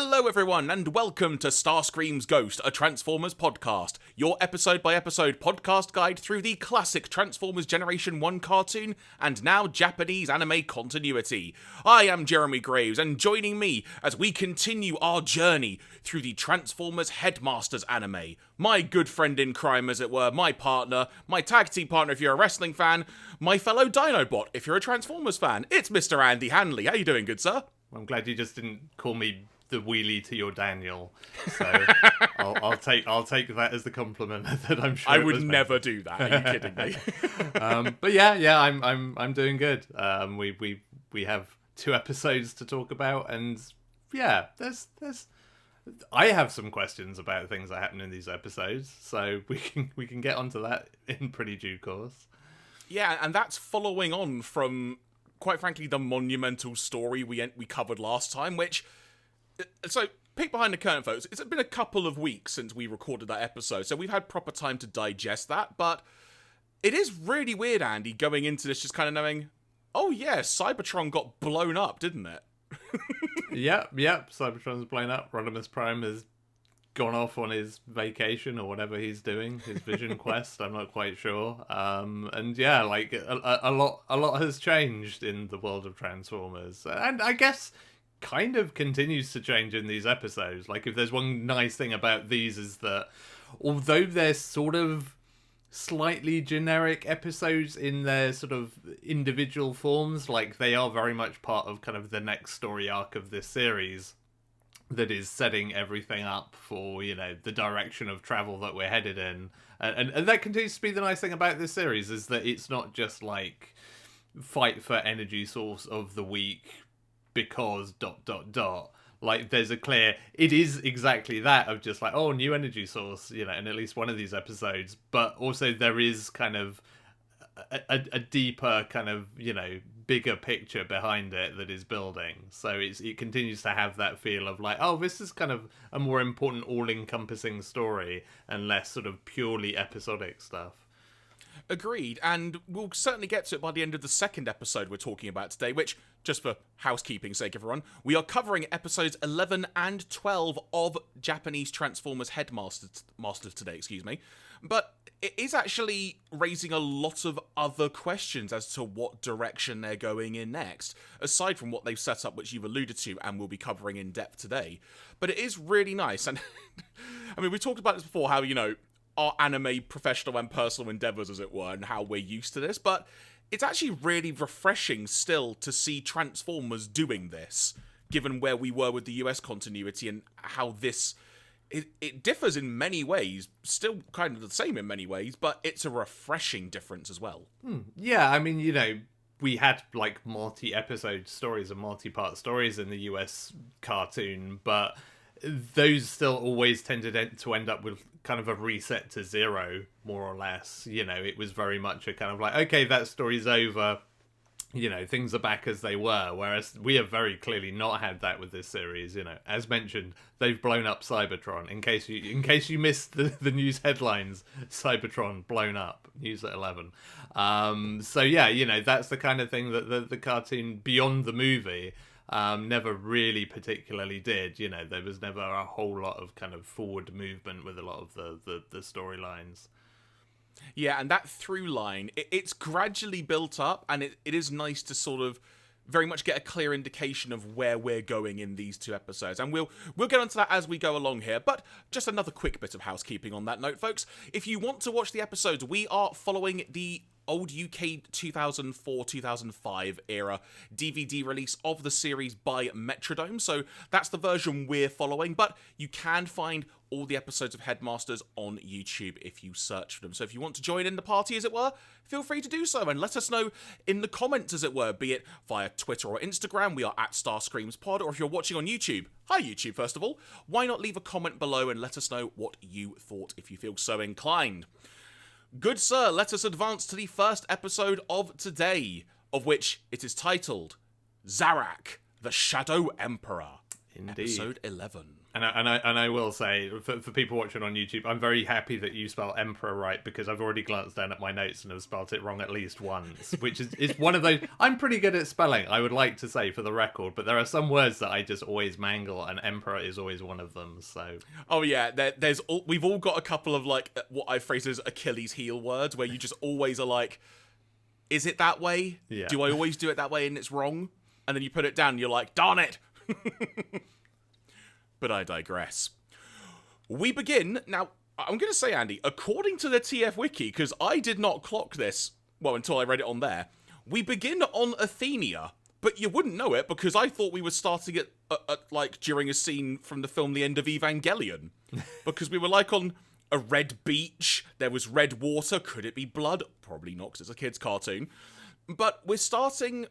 Hello everyone, and welcome to Starscream's Ghost, a Transformers podcast, your episode-by-episode podcast guide through the classic Transformers Generation 1 cartoon and now Japanese anime continuity. I am Jeremy Graves, and joining me as we continue our journey through the Transformers Headmasters anime, my good friend in crime as it were, my partner, my tag team partner if you're a wrestling fan, my fellow Dinobot if you're a Transformers fan, it's Mr. Andy Hanley. How you doing, good sir? I'm glad you just didn't call me the Wheelie to your Daniel, so I'll take that as the compliment that I'm sure I would never do that. Are you kidding me? But yeah, I'm doing good. We have 2 episodes to talk about, and yeah, there's I have some questions about things that happen in these episodes, so we can get onto that in pretty due course. Yeah, and that's following on from, quite frankly, the monumental story we covered last time, which... So, peek behind the curtain, folks. It's been a couple of weeks since we recorded that episode, so we've had proper time to digest that, but it is really weird, Andy, going into this just kind of knowing, oh yeah, Cybertron got blown up, didn't it? Yep, Cybertron's blown up. Rodimus Prime has gone off on his vacation or whatever he's doing, his vision quest, I'm not quite sure. And yeah, like, a lot has changed in the world of Transformers, and I guess... kind of continues to change in these episodes. Like, if there's one nice thing about these is that although they're sort of slightly generic episodes in their sort of individual forms, like they are very much part of kind of the next story arc of this series that is setting everything up for, you know, the direction of travel that we're headed in. And that continues to be the nice thing about this series, is that it's not just like fight for energy source of the week because ... Like, there's a clear... It is exactly that, of just like, oh, new energy source, you know, in at least one of these episodes. But also there is kind of a deeper kind of, you know, bigger picture behind it that is building. So it continues to have that feel of like, oh, this is kind of a more important all-encompassing story and less sort of purely episodic stuff. Agreed, and we'll certainly get to it by the end of the second episode we're talking about today, which, just for housekeeping's sake, everyone, we are covering episodes 11 and 12 of Japanese Transformers Headmasters today, But it is actually raising a lot of other questions as to what direction they're going in next, aside from what they've set up, which you've alluded to and we'll be covering in depth today. But it is really nice, and I mean, we talked about this before, how, you know, our anime professional and personal endeavors, as it were, and how we're used to this, but it's actually really refreshing still to see Transformers doing this, given where we were with the US continuity and how this... It differs in many ways, still kind of the same in many ways, but it's a refreshing difference as well. Yeah, I mean, you know, we had, like, multi-episode stories and multi-part stories in the US cartoon, but those still always tended to end up with kind of a reset to 0, more or less. You know, it was very much a kind of like, okay, that story's over, you know, things are back as they were, whereas we have very clearly not had that with this series. You know, as mentioned, they've blown up Cybertron. In case you missed the news headlines, Cybertron blown up, news at 11. So yeah, you know, that's the kind of thing that the cartoon beyond the movie never really particularly did. You know, there was never a whole lot of kind of forward movement with a lot of the storylines. Yeah, and that through line, it's gradually built up, and it is nice to sort of very much get a clear indication of where we're going in these 2 episodes. And we'll get onto that as we go along here. But just another quick bit of housekeeping on that note, folks. If you want to watch the episodes, we are following the old UK 2004-2005 era DVD release of the series by Metrodome, so that's the version we're following, but you can find all the episodes of Headmasters on YouTube if you search for them. So if you want to join in the party, as it were, feel free to do so, and let us know in the comments, as it were, be it via Twitter or Instagram. We are at StarscreamsPod, or if you're watching on YouTube, hi YouTube first of all, why not leave a comment below and let us know what you thought if you feel so inclined. Good sir, let us advance to the first episode of today, of which it is titled Zarak, the Shadow Emperor. Indeed. Episode 11. And I will say, for people watching on YouTube, I'm very happy that you spell Emperor right, because I've already glanced down at my notes and have spelt it wrong at least once, which is one of those... I'm pretty good at spelling, I would like to say, for the record, but there are some words that I just always mangle, and Emperor is always one of them, so... Oh yeah, we've all got a couple of, like, what I phrase as Achilles heel words, where you just always are like, is it that way? Yeah. Do I always do it that way and it's wrong? And then you put it down and you're like, darn it! But I digress. We begin... Now, I'm going to say, Andy, according to the TF Wiki, because I did not clock this, well, until I read it on there, we begin on Athenia, but you wouldn't know it because I thought we were starting at like, during a scene from the film The End of Evangelion. Because we were, like, on a red beach, there was red water, could it be blood? Probably not, because it's a kid's cartoon. But we're starting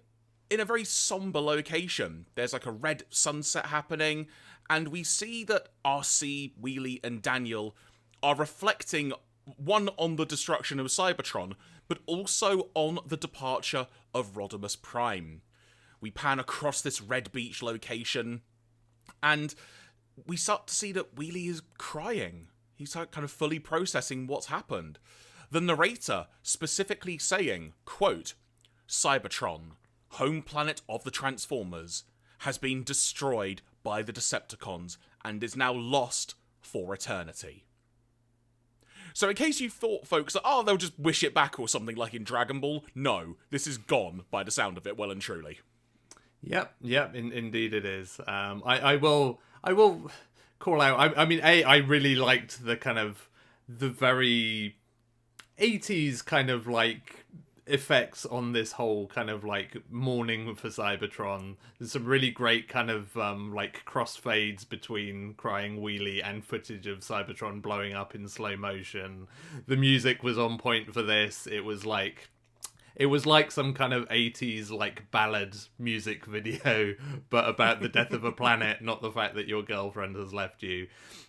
in a very somber location. There's, like, a red sunset happening, and we see that RC, Wheelie, and Daniel are reflecting, one, on the destruction of Cybertron, but also on the departure of Rodimus Prime. We pan across this red beach location, and we start to see that Wheelie is crying. He's kind of fully processing what's happened. The narrator specifically saying, quote, Cybertron, home planet of the Transformers, has been destroyed by the Decepticons and is now lost for eternity. So in case you thought, folks, that, they'll just wish it back or something like in Dragon Ball, no, this is gone by the sound of it, well and truly. Yep, indeed it is. I will call out, I mean, I really liked the kind of, the very 80s kind of, like, effects on this whole kind of, like, mourning for Cybertron. There's some really great kind of like crossfades between crying Wheelie and footage of Cybertron blowing up in slow motion. The music was on point for this. It was like some kind of 80s like ballad music video, but about the death of a planet, not the fact that your girlfriend has left you.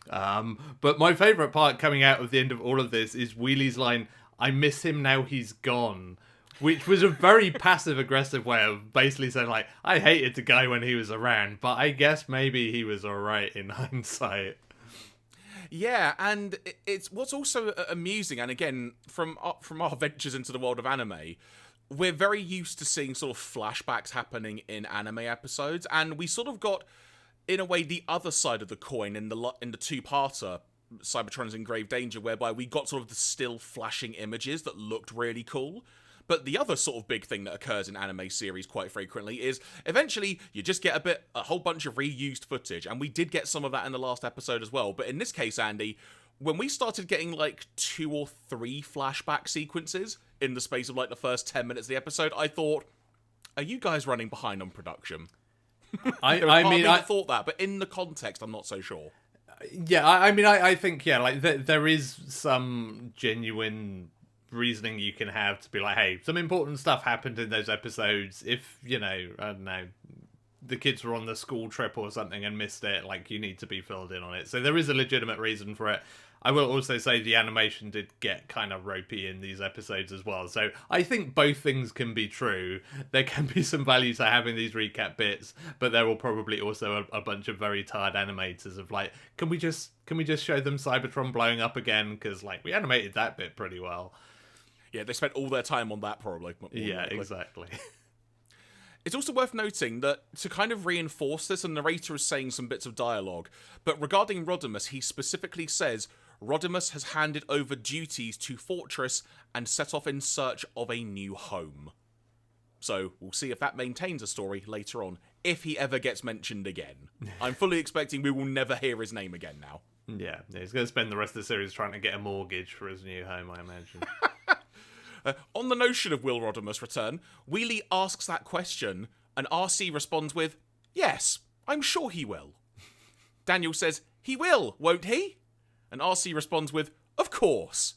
But my favourite part coming out of the end of all of this is Wheelie's line, I miss him now he's gone. Which was a very passive-aggressive way of basically saying, like, I hated the guy when he was around, but I guess maybe he was alright in hindsight. Yeah, and it's what's also amusing, and again, from our ventures into the world of anime, we're very used to seeing sort of flashbacks happening in anime episodes, and we sort of got, in a way, the other side of the coin in the two-parter, Cybertron's in Grave Danger, whereby we got sort of the still flashing images that looked really cool. But the other sort of big thing that occurs in anime series quite frequently is eventually you just get a whole bunch of reused footage, and we did get some of that in the last episode as well. But in this case, Andy, when we started getting like 2 or 3 flashback sequences in the space of like the first 10 minutes of the episode, I thought, are you guys running behind on production? I thought that, but in the context, I'm not so sure. Yeah, I think, yeah, like there is some genuine reasoning you can have to be like, hey, some important stuff happened in those episodes. If, you know, I don't know, the kids were on the school trip or something and missed it, like, you need to be filled in on it. So there is a legitimate reason for it. I will also say the animation did get kind of ropey in these episodes as well. So I think both things can be true. There can be some value to having these recap bits, but there will probably also a bunch of very tired animators of like, can we just show them Cybertron blowing up again? Because, like, we animated that bit pretty well. Yeah, they spent all their time on that, probably. Yeah, exactly. It's also worth noting that to kind of reinforce this, a narrator is saying some bits of dialogue, but regarding Rodimus, he specifically says, Rodimus has handed over duties to Fortress and set off in search of a new home. So, we'll see if that maintains a story later on, if he ever gets mentioned again. I'm fully expecting we will never hear his name again now. Yeah, he's going to spend the rest of the series trying to get a mortgage for his new home, I imagine. On the notion of will Rodimus return, Wheelie asks that question, and RC responds with, yes, I'm sure he will. Daniel says, he will, won't he? And RC responds with, of course.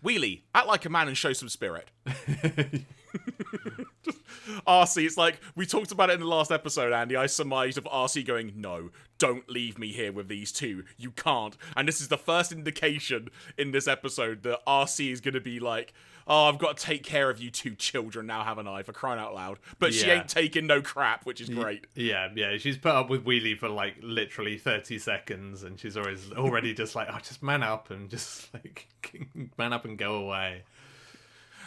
Wheelie, act like a man and show some spirit. RC, it's like, we talked about it in the last episode, Andy. I surmised of RC going, no, don't leave me here with these two. You can't. And this is the first indication in this episode that RC is going to be like, oh, I've got to take care of you two children now, haven't I, for crying out loud. But she ain't taking no crap, which is great. Yeah. She's put up with Wheelie for, like, literally 30 seconds, and she's already just like, oh, just man up and just, like, man up and go away.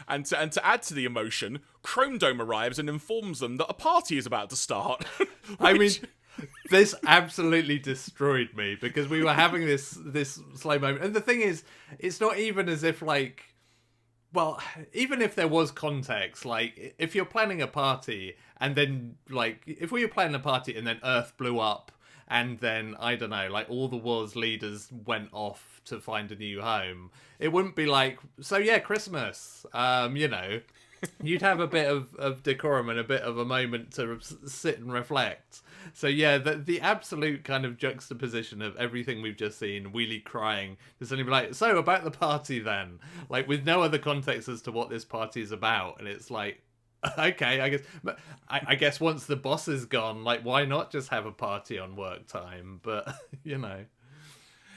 And to add to the emotion, Chromedome arrives and informs them that a party is about to start. I mean, this absolutely destroyed me, because we were having this slow moment. And the thing is, it's not even as if, like, well, even if there was context, like, if you're planning a party and then, like, if we were planning a party and then Earth blew up and then, I don't know, like, all the world's leaders went off to find a new home, it wouldn't be like, so yeah, Christmas, you know, you'd have a bit of decorum and a bit of a moment to sit and reflect. So yeah, the absolute kind of juxtaposition of everything we've just seen, Wheelie crying, to suddenly be like, so about the party then, like, with no other context as to what this party is about, and it's like, okay, I guess once the boss is gone, like, why not just have a party on work time? But you know.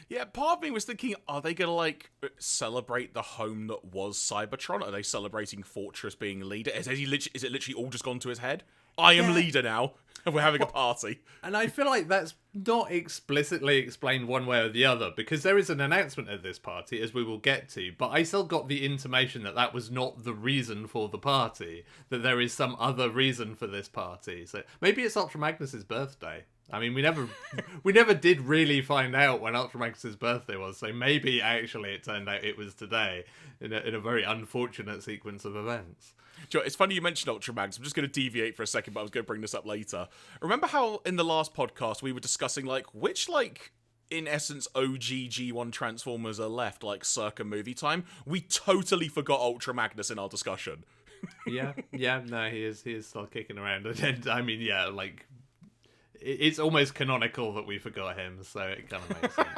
Yeah, part of me was thinking, are they going to, like, celebrate the home that was Cybertron? Are they celebrating Fortress being leader? Is it literally all just gone to his head? I am leader now, and we're having a party. And I feel like that's not explicitly explained one way or the other, because there is an announcement at this party, as we will get to, but I still got the intimation that that was not the reason for the party, that there is some other reason for this party. So maybe it's Ultra Magnus's birthday. I mean, we never did really find out when Ultra Magnus's birthday was, so maybe actually it turned out it was today, in a very unfortunate sequence of events. Joe, it's funny you mentioned Ultra Magnus. I'm just going to deviate for a second, but I was going to bring this up later. Remember how in the last podcast we were discussing, like, which, like, in essence, OG G1 Transformers are left, like, circa movie time? We totally forgot Ultra Magnus in our discussion. Yeah, no, he is still kicking around. And I mean, yeah, like, it's almost canonical that we forgot him, so it kind of makes sense.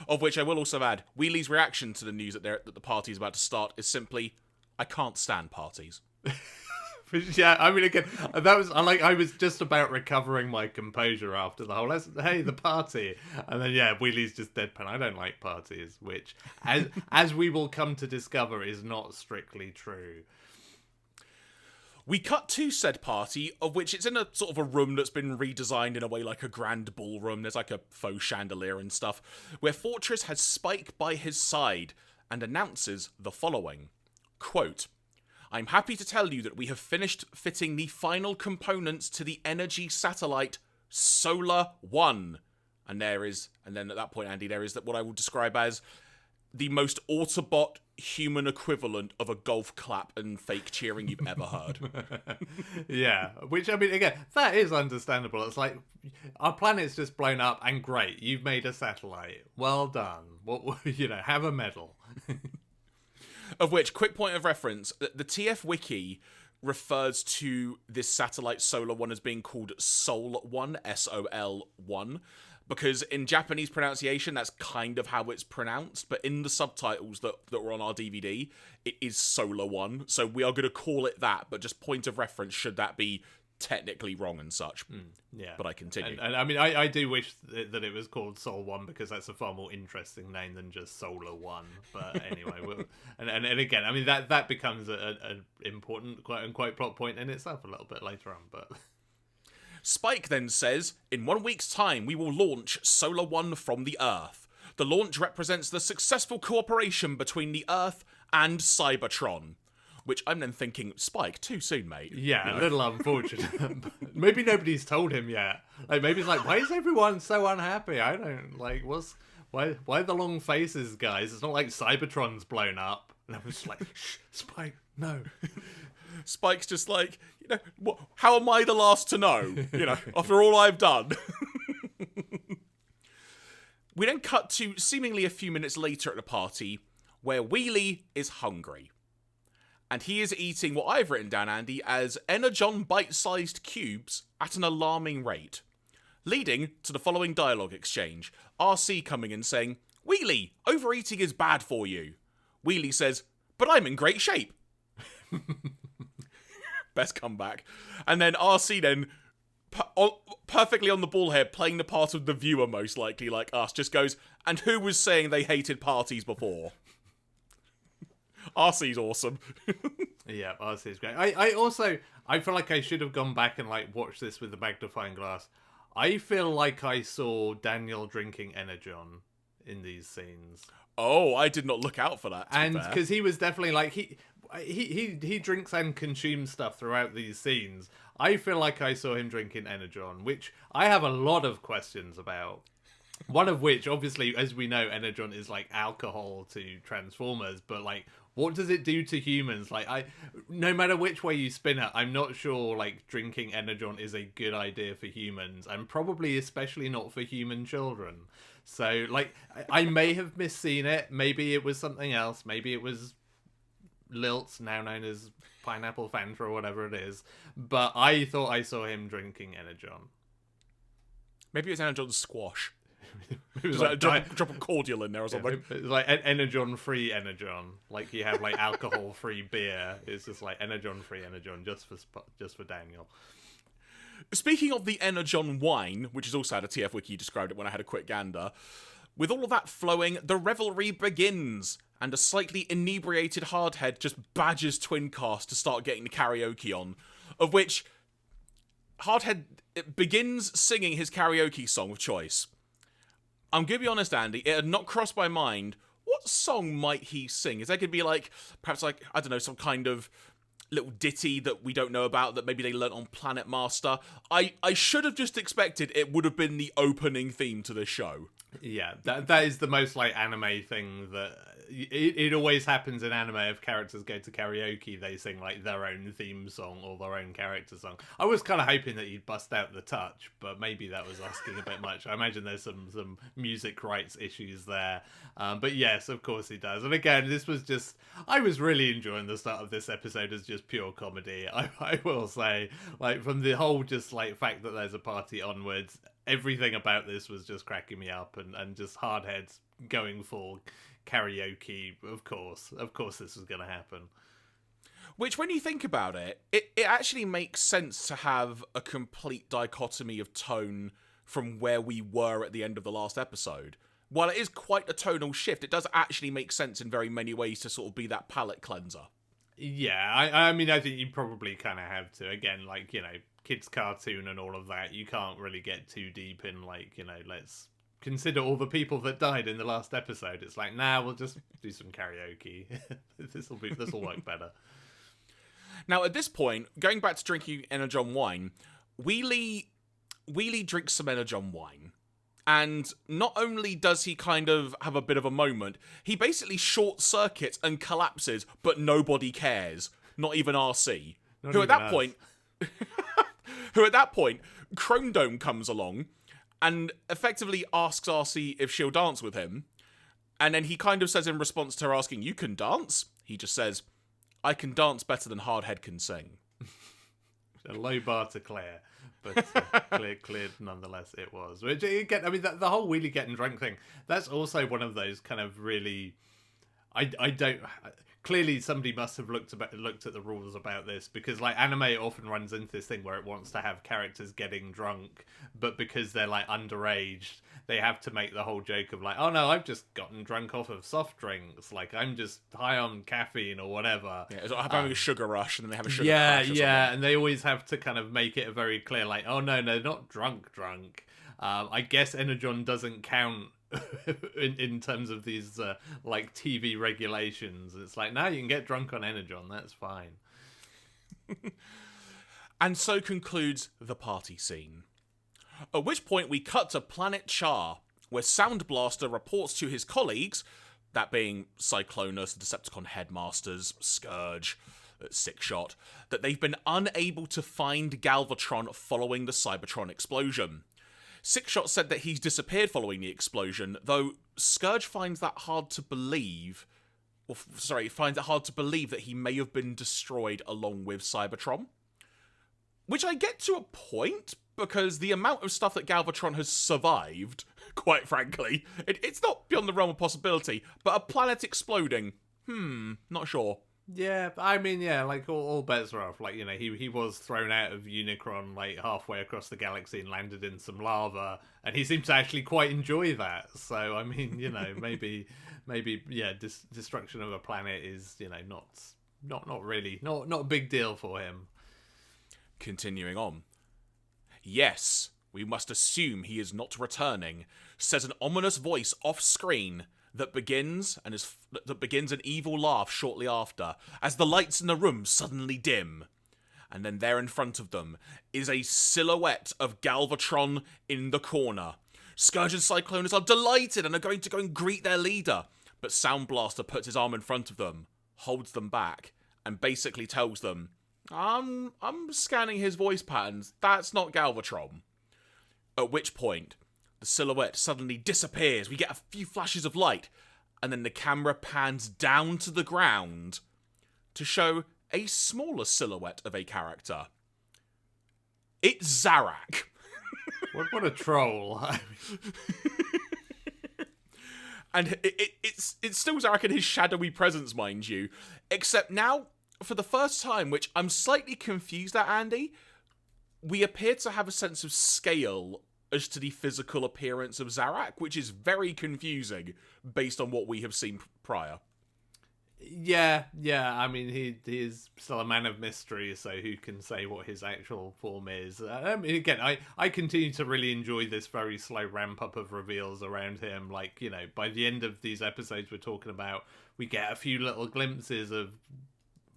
Of which I will also add, Wheelie's reaction to the news that the party is about to start is simply, I can't stand parties. Yeah, I mean, again, I was just about recovering my composure after the whole, hey, the party. And then, yeah, Wheelie's just deadpan. I don't like parties, which, as we will come to discover, is not strictly true. We cut to said party, of which it's in a sort of a room that's been redesigned in a way like a grand ballroom. There's like a faux chandelier and stuff, where Fortress has Spike by his side and announces the following. Quote, I'm happy to tell you that we have finished fitting the final components to the energy satellite Solar 1. And then at that point, Andy, there is what I will describe as the most Autobot human equivalent of a golf clap and fake cheering you've ever heard. Yeah, which, I mean, again, that is understandable. It's like, our planet's just blown up, and great, you've made a satellite. Well done. Have a medal. Of which, quick point of reference, the TF Wiki refers to this satellite Solar 1 as being called Sol 1, SOL 1, because in Japanese pronunciation, that's kind of how it's pronounced, but in the subtitles that were on our DVD, it is Solar 1, so we are going to call it that, but just point of reference should that be technically wrong and such. Yeah. But I continue. And I mean, I do wish that it was called Sol 1, because that's a far more interesting name than just Solar 1. But anyway, and again, I mean, that becomes an important, quote-unquote, plot point in itself a little bit later on, but... Spike then says, in 1 week's time, we will launch Solar 1 from the Earth. The launch represents the successful cooperation between the Earth and Cybertron. Which I'm then thinking, Spike, too soon, mate. Yeah, a little unfortunate. Maybe nobody's told him yet. Like, maybe it's like, why is everyone so unhappy? I don't, like, why the long faces, guys? It's not like Cybertron's blown up. And I was like, shh, Spike, no. Spike's just like, how am I the last to know? After all I've done. We then cut to seemingly a few minutes later at the party, where Wheelie is hungry. And he is eating what I've written down, Andy, as Energon bite-sized cubes at an alarming rate. Leading to the following dialogue exchange. RC coming in saying, Wheelie, overeating is bad for you. Wheelie says, but I'm in great shape. best comeback. And then RC then, perfectly on the ball here, playing the part of the viewer most likely, like us, just goes, and who was saying they hated parties before? RC's awesome. Yeah, RC's great. I feel like I should have gone back and like watched this with the magnifying glass. I feel like I saw Daniel drinking Energon in these scenes. Oh, I did not look out for that. And because he was definitely like he drinks and consumes stuff throughout these scenes. I feel like I saw him drinking Energon, which I have a lot of questions about. One of which, obviously, as we know, Energon is like alcohol to Transformers, but like, what does it do to humans? Like, no matter which way you spin it, I'm not sure like drinking Energon is a good idea for humans, and probably especially not for human children. So, like, I may have misseen it. Maybe it was something else. Maybe it was Lilts, now known as Pineapple Fanta or whatever it is. But I thought I saw him drinking Energon. Maybe it was Energon squash. It was like drop a cordial in there or something. It's like Energon-free Energon. Like you have like alcohol-free beer. It's just like Energon-free Energon just for Daniel. Speaking of the Energon wine, which is also how the TF Wiki described it when I had a quick gander, with all of that flowing, the revelry begins, and a slightly inebriated Hardhead just badgers Twincast to start getting the karaoke on, of which Hardhead begins singing his karaoke song of choice. I'm going to be honest, Andy, it had not crossed my mind, what song might he sing? Is there going to be like, perhaps like, I don't know, some kind of little ditty that we don't know about that maybe they learnt on Planet Master? I should have just expected it would have been the opening theme to this show. Yeah, that is the most like anime thing that it always happens in anime. If characters go to karaoke, they sing like their own theme song or their own character song. I was kind of hoping that you'd bust out the touch, but maybe that was asking a bit much. I imagine there's some music rights issues there. But yes, of course he does. And again, this was just, I was really enjoying the start of this episode as just pure comedy. I will say, like from the whole just like fact that there's a party onwards, everything about this was just cracking me up, and just Hardheads going for karaoke. Of course this was going to happen. Which, when you think about it, it actually makes sense to have a complete dichotomy of tone from where we were at the end of the last episode. While it is quite a tonal shift, it does actually make sense in very many ways to sort of be that palate cleanser. Yeah, I mean, I think you probably kind of have to. Again, like, you know, kids' cartoon and all of that, you can't really get too deep in, like, you know, let's consider all the people that died in the last episode. It's like, nah, we'll just do some karaoke. This will work better. Now, at this point, going back to drinking Energon wine, Wheelie drinks some Energon wine. And not only does he kind of have a bit of a moment, he basically short circuits and collapses, but nobody cares. Not even RC. Who at that point, Chromedome comes along and effectively asks RC if she'll dance with him. And then he kind of says in response to her asking, "You can dance?" He just says, "I can dance better than Hardhead can sing." A low bar to clear. But cleared nonetheless it was. Which, again, I mean, the whole Wheelie getting drunk thing, that's also one of those kind of really... I don't... Clearly somebody must have looked at the rules about this, because like anime often runs into this thing where it wants to have characters getting drunk, but because they're like underage, they have to make the whole joke of like, oh no, I've just gotten drunk off of soft drinks, like I'm just high on caffeine or whatever. Yeah, it's like having a sugar rush and then they have a sugar crash or something. And they always have to kind of make it very clear, like, oh no, not drunk. I guess Energon doesn't count in terms of these like TV regulations. It's like, now you can get drunk on Energon, that's fine. And so concludes the party scene. At which point we cut to Planet Char, where Sound Blaster reports to his colleagues, that being Cyclonus, the Decepticon Headmasters, Scourge, Sixshot, that they've been unable to find Galvatron following the Cybertron explosion. Sixshot said that he's disappeared following the explosion, though Scourge finds it hard to believe that he may have been destroyed along with Cybertron. Which I get to a point, because the amount of stuff that Galvatron has survived, quite frankly, it's not beyond the realm of possibility, but a planet exploding, not sure. Yeah, I mean, yeah, like all bets are off. Like, you know, he was thrown out of Unicron like halfway across the galaxy and landed in some lava, and he seems to actually quite enjoy that. So, I mean, you know, maybe, yeah, destruction of a planet is, you know, not really, not a big deal for him. Continuing on. Yes, we must assume he is not returning, says an ominous voice off screen that begins an evil laugh shortly after, as the lights in the room suddenly dim. And then there in front of them is a silhouette of Galvatron in the corner. Scourge and Cyclonus are delighted and are going to go and greet their leader, but Sound Blaster puts his arm in front of them, holds them back, and basically tells them, I'm scanning his voice patterns, that's not Galvatron. At which point, the silhouette suddenly disappears. We get a few flashes of light, and then the camera pans down to the ground to show a smaller silhouette of a character. It's Zarak. What a troll. And it's still Zarak and his shadowy presence, mind you. Except now, for the first time, which I'm slightly confused at, Andy, we appear to have a sense of scale as to the physical appearance of Zarak, which is very confusing based on what we have seen prior. Yeah. I mean, he is still a man of mystery, so who can say what his actual form is? I mean, again, I continue to really enjoy this very slow ramp up of reveals around him. Like, you know, by the end of these episodes we're talking about, we get a few little glimpses of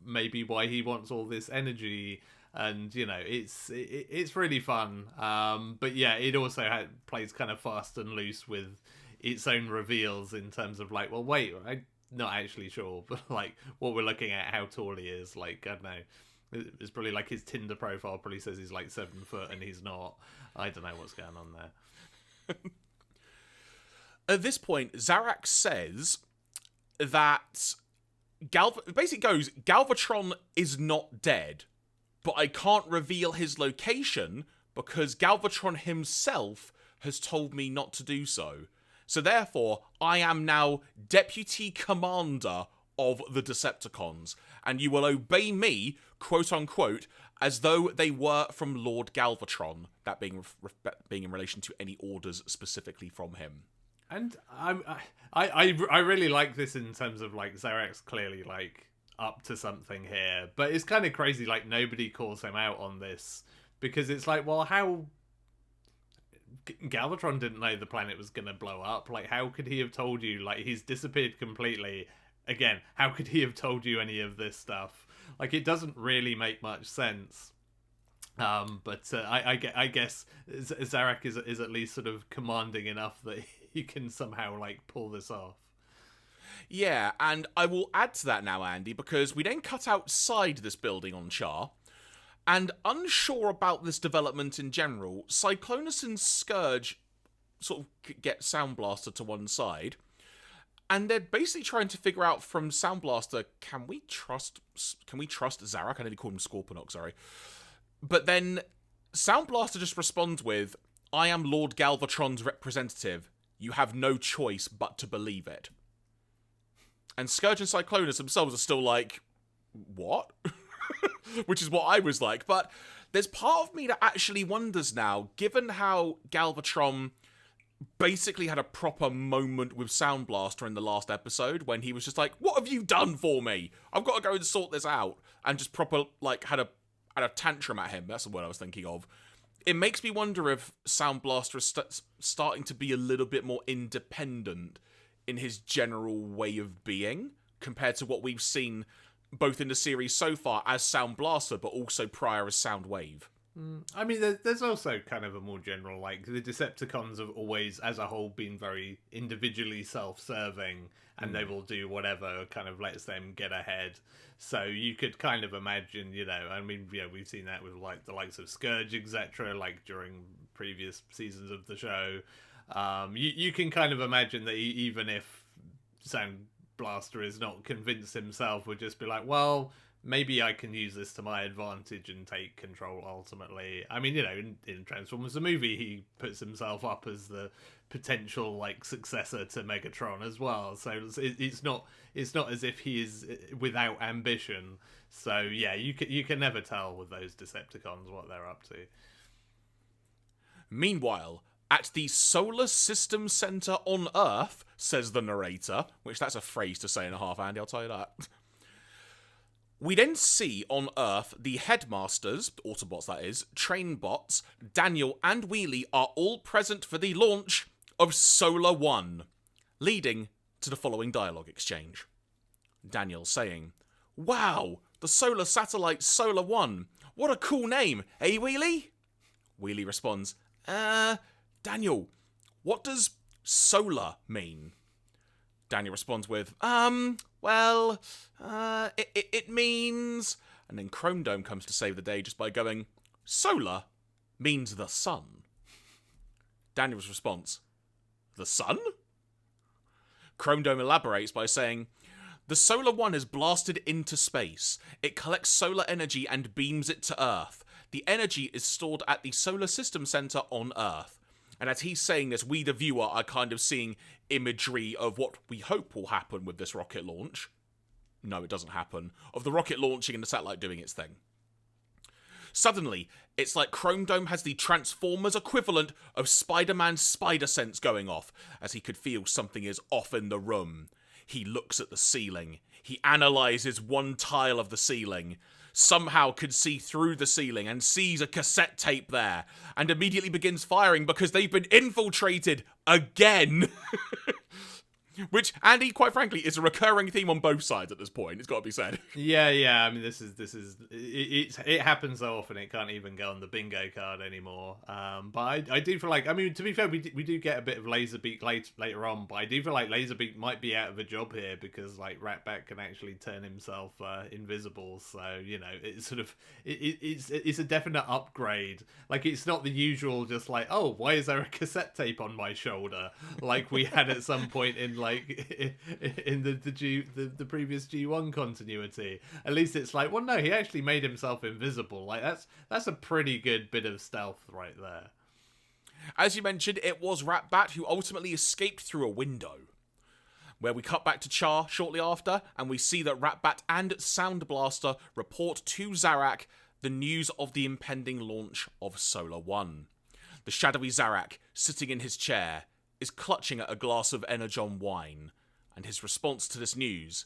maybe why he wants all this energy. And, you know, it's really fun. But yeah, it also plays kind of fast and loose with its own reveals in terms of like, well, wait, I'm not actually sure, but like what we're looking at, how tall he is. Like, I don't know. It's probably like his Tinder profile probably says he's like 7 foot and he's not. I don't know what's going on there. At this point, Zarak says that basically goes, Galvatron is not dead, but I can't reveal his location because Galvatron himself has told me not to do so. So therefore, I am now Deputy Commander of the Decepticons, and you will obey me, quote-unquote, as though they were from Lord Galvatron, that being in relation to any orders specifically from him. And I really like this in terms of, like, Zarak's clearly, like, up to something here, but it's kind of crazy, like, nobody calls him out on this, because it's like, well, how... Galvatron didn't know the planet was going to blow up. Like, how could he have told you? Like, he's disappeared completely. Again, how could he have told you any of this stuff? Like, it doesn't really make much sense. But I guess Zarak is at least sort of commanding enough that he can somehow, like, pull this off. Yeah, and I will add to that now, Andy, because we then cut outside this building on Char, and unsure about this development in general, Cyclonus and Scourge sort of get Sound Blaster to one side, and they're basically trying to figure out from Sound Blaster, can we trust Zarak? I nearly called him Scorponok, sorry. But then Sound Blaster just responds with, I am Lord Galvatron's representative. You have no choice but to believe it. And Scourge and Cyclonus themselves are still like, what? Which is what I was like. But there's part of me that actually wonders now, given how Galvatron basically had a proper moment with Sound Blaster in the last episode when he was just like, what have you done for me? I've got to go and sort this out. And just proper, like, had a tantrum at him. That's the word I was thinking of. It makes me wonder if Sound Blaster is starting to be a little bit more independent in his general way of being compared to what we've seen both in the series so far as Sound Blaster, but also prior as Soundwave. I mean, there's also kind of a more general, like, the Decepticons have always, as a whole, been very individually self-serving, and they will do whatever kind of lets them get ahead. So you could kind of imagine, you know, I mean, yeah, we've seen that with, like, the likes of Scourge, etc., like, during previous seasons of the show. You can kind of imagine that even if Sound Blaster is not convinced himself, would just be like, well, maybe I can use this to my advantage and take control ultimately. I mean, in Transformers the movie, he puts himself up as the potential like successor to Megatron as well. So it's not as if he is without ambition. So yeah, you can never tell with those Decepticons what they're up to. Meanwhile, at the Solar System Center on Earth, says the narrator, which that's a phrase to say in a half, Andy, I'll tell you that. We then see on Earth the Headmasters, Autobots that is, Trainbots, Daniel and Wheelie are all present for the launch of Solar One, leading to the following dialogue exchange. Daniel saying, "Wow, the solar satellite Solar One. What a cool name, eh, Wheelie?" Wheelie responds, Daniel, what does solar mean?" Daniel responds with, it means... And then Chromedome comes to save the day just by going, "Solar means the sun." Daniel's response, "The sun?" Chromedome elaborates by saying, "The Solar One is blasted into space. It collects solar energy and beams it to Earth. The energy is stored at the Solar System Center on Earth." And as he's saying this, we, the viewer, are kind of seeing imagery of what we hope will happen with this rocket launch. No, it doesn't happen. Of the rocket launching and the satellite doing its thing. Suddenly, it's like Chromedome has the Transformers equivalent of Spider-Man's spider sense going off, as he could feel something is off in the room. He looks at the ceiling. He analyzes one tile of the ceiling, somehow could see through the ceiling and sees a cassette tape there, and immediately begins firing because they've been infiltrated again. Which, Andy, quite frankly, is a recurring theme on both sides at this point, it's got to be said. Yeah. I mean, it happens so often it can't even go on the bingo card anymore. But I do feel like, I mean, to be fair, we do get a bit of Laserbeak later on, but I do feel like Laserbeak might be out of a job here because like Ratbat can actually turn himself invisible. So it's sort of it's a definite upgrade. Like it's not the usual just like, oh, why is there a cassette tape on my shoulder like we had at some point in like in the previous G1 continuity. At least it's like, well, no, he actually made himself invisible. Like that's a pretty good bit of stealth right there. As you mentioned, it was Ratbat who ultimately escaped through a window, where we cut back to Char shortly after, and we see that Ratbat and Sound Blaster report to Zarak the news of the impending launch of Solar One. The shadowy Zarak, sitting in his chair, is clutching at a glass of Energon wine, and his response to this news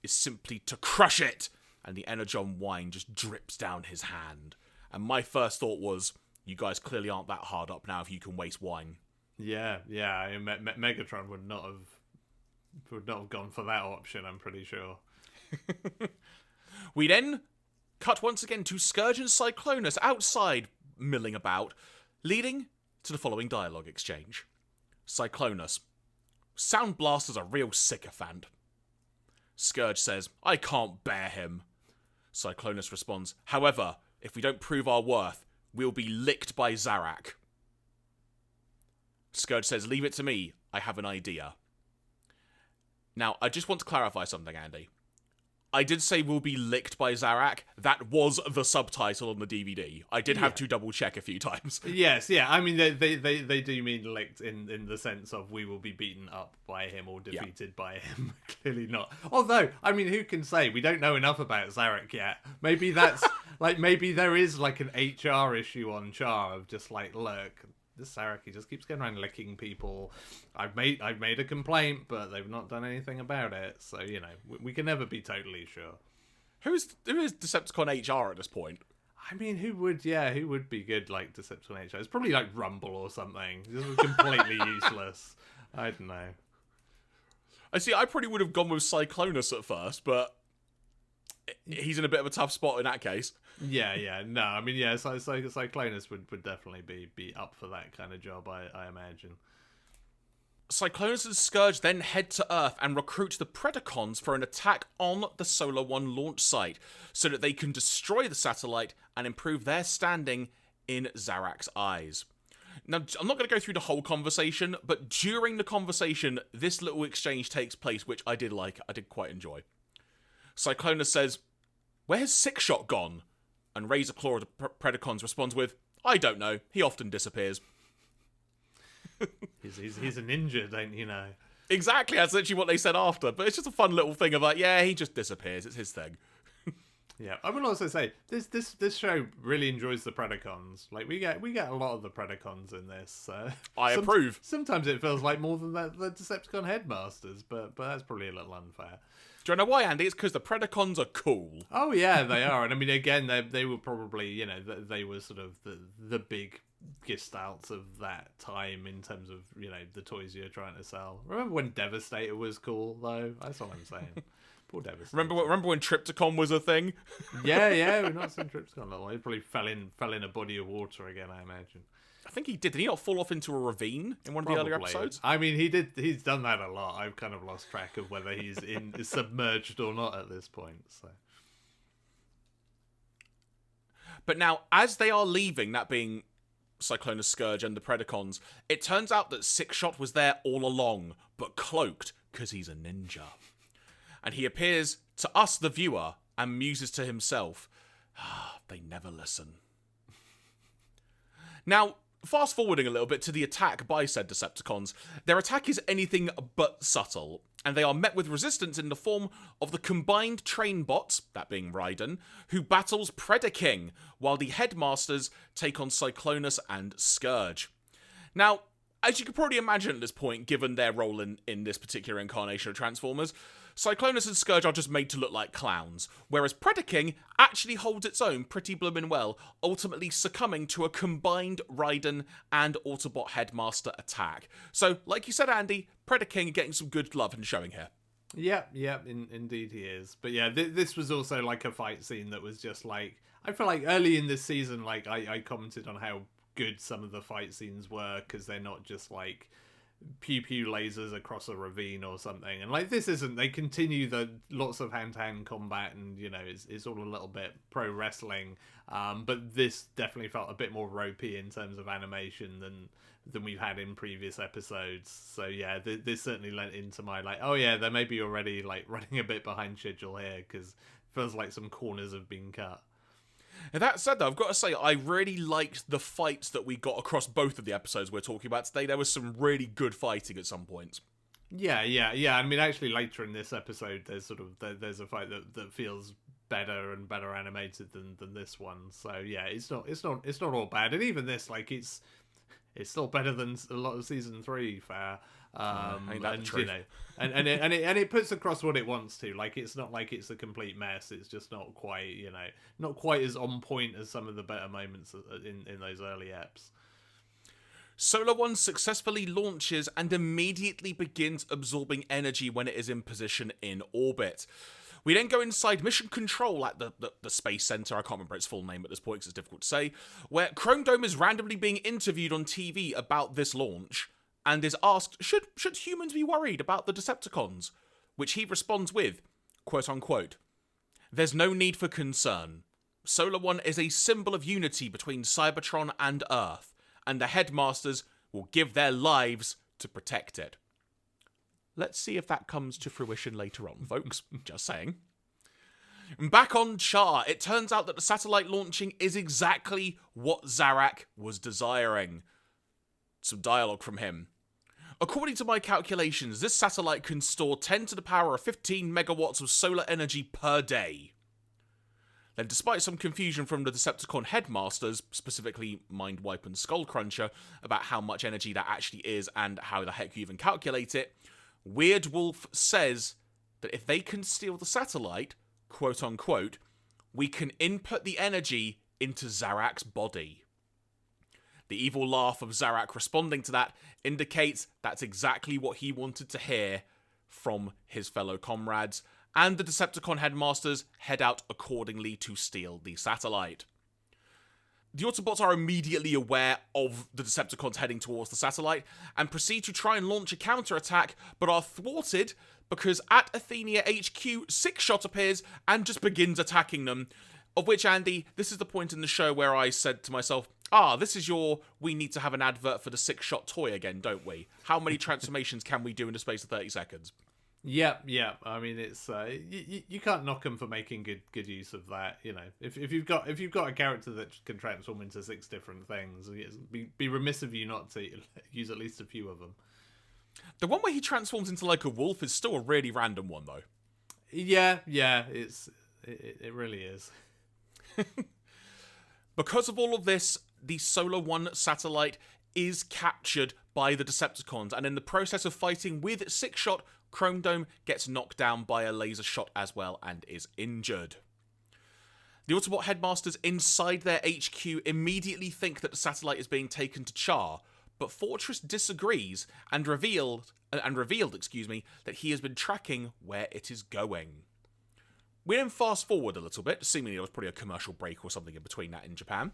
is simply to crush it, and the Energon wine just drips down his hand. And my first thought was, you guys clearly aren't that hard up now if you can waste wine. Yeah. I mean, Megatron would not have gone for that option, I'm pretty sure. We then cut once again to Scourge and Cyclonus outside, milling about, leading to the following dialogue exchange. Cyclonus: "Sound Blaster's a real sycophant." Scourge says, "I can't bear him." Cyclonus responds, "However, if we don't prove our worth, we'll be licked by Zarak." Scourge says, "Leave it to me, I have an idea." Now, I just want to clarify something, Andy. I did say we'll be licked by Zarak. That was the subtitle on the DVD. I did have to double check a few times. Yes, yeah. I mean, they do mean licked in the sense of we will be beaten up by him or defeated by him. Clearly not. Although, I mean, who can say? We don't know enough about Zarak yet. Maybe that's like maybe there is like an HR issue on Char of just like, look, this Zarak, he just keeps going around licking people. I've made a complaint, but they've not done anything about it. So we can never be totally sure. Who is Decepticon HR at this point? I mean, who would be good like Decepticon HR? It's probably like Rumble or something. Just completely useless. I don't know. I probably would have gone with Cyclonus at first, but he's in a bit of a tough spot in that case. Yeah. No, I mean, yeah, Cyclonus would definitely be up for that kind of job, I imagine. Cyclonus and Scourge then head to Earth and recruit the Predacons for an attack on the Solar One launch site, so that they can destroy the satellite and improve their standing in Zarak's eyes. Now, I'm not going to go through the whole conversation, but during the conversation, this little exchange takes place, which I did quite enjoy. Cyclonus says, Where has Six Shot gone? And Razor Claw of the Predacons responds with, I don't know. He often disappears. He's a ninja, don't you know? Exactly, that's literally what they said after. But it's just a fun little thing of like, yeah, he just disappears. It's his thing. Yeah, I will also say this show really enjoys the Predacons. Like we get a lot of the Predacons in this. I approve. Sometimes it feels like more than the Decepticon Headmasters, but that's probably a little unfair. Do you know why, Andy? It's because the Predacons are cool. Oh yeah, they are, and I mean again, they were probably they were sort of the big gestalts of that time in terms of the toys you're trying to sell. Remember when Devastator was cool though? That's all I'm saying. Poor Devastator. Remember when Tripticon was a thing? Yeah, we're not seeing Tripticon that long. He probably fell in a body of water again, I imagine. I think he did. Did he not fall off into a ravine in one of the earlier episodes? I mean, he did. He's done that a lot. I've kind of lost track of whether he's submerged or not at this point. So. But now, as they are leaving, that being Cyclonus Scourge and the Predacons, it turns out that Six Shot was there all along, but cloaked, because he's a ninja. And he appears to us, the viewer, and muses to himself, they never listen. Now, fast forwarding a little bit to the attack by said Decepticons, their attack is anything but subtle, and they are met with resistance in the form of the combined train bots, that being Raiden, who battles Predaking, while the Headmasters take on Cyclonus and Scourge. Now, as you could probably imagine at this point, given their role in this particular incarnation of Transformers, Cyclonus and Scourge are just made to look like clowns, whereas Predaking actually holds its own pretty bloomin' well, ultimately succumbing to a combined Raiden and Autobot Headmaster attack. So, like you said, Andy, Predaking getting some good love and showing here. Yep, indeed he is. But yeah, this was also like a fight scene that was just like, I feel like early in this season, like I commented on how good some of the fight scenes were, because they're not just like pew pew lasers across a ravine or something, and like this isn't. They continue the lots of hand-to-hand combat, and it's all a little bit pro wrestling, but this definitely felt a bit more ropey in terms of animation than we've had in previous episodes. So yeah, this certainly lent into my like, oh yeah, they may be already like running a bit behind schedule here, because it feels like some corners have been cut. And that said, though, I've got to say, I really liked the fights that we got across both of the episodes we're talking about today. There was some really good fighting at some points. Yeah. I mean, actually, later in this episode, there's a fight that feels better and better animated than this one. So yeah, it's not all bad. And even this, like, it's still better than a lot of season 3 fare. Ain't that the truth? And it puts across what it wants to. Like, it's not like it's a complete mess. It's just not quite as on point as some of the better moments in those early eps. Solar One successfully launches and immediately begins absorbing energy when it is in position in orbit. We then go inside Mission Control at the Space Center, I can't remember its full name at this point because it's difficult to say, where Chromedome is randomly being interviewed on TV about this launch, and is asked, should humans be worried about the Decepticons? Which he responds with, quote unquote, there's no need for concern. Solar One is a symbol of unity between Cybertron and Earth, and the Headmasters will give their lives to protect it. Let's see if that comes to fruition later on, folks. Just saying. Back on Char, it turns out that the satellite launching is exactly what Zarak was desiring. Some dialogue from him. According to my calculations, this satellite can store 10 to the power of 15 megawatts of solar energy per day. Then, despite some confusion from the Decepticon Headmasters, specifically Mindwipe and Skullcruncher, about how much energy that actually is and how the heck you even calculate it, Weird Wolf says that if they can steal the satellite, quote unquote, we can input the energy into Zarak's body. The evil laugh of Zarak responding to that indicates that's exactly what he wanted to hear from his fellow comrades, and the Decepticon Headmasters head out accordingly to steal the satellite. The Autobots are immediately aware of the Decepticons heading towards the satellite and proceed to try and launch a counterattack, but are thwarted because at Athenia HQ, Six Shot appears and just begins attacking them. Of which, Andy, this is the point in the show where I said to myself, this is we need to have an advert for the Six Shot toy again, don't we? How many transformations can we do in the space of 30 seconds? Yeah. I mean, it's you can't knock them for making good use of that. You know, if you've got a character that can transform into 6 different things, be remiss of you not to use at least a few of them. The one where he transforms into like a wolf is still a really random one, though. Yeah, it really is. Because of all of this, the Solar One satellite is captured by the Decepticons, and in the process of fighting with Sixshot, Chromedome gets knocked down by a laser shot as well and is injured. The Autobot headmasters inside their HQ immediately think that the satellite is being taken to Char, but Fortress disagrees and revealed, that he has been tracking where it is going. We then fast forward a little bit, seemingly there was probably a commercial break or something in between that in Japan,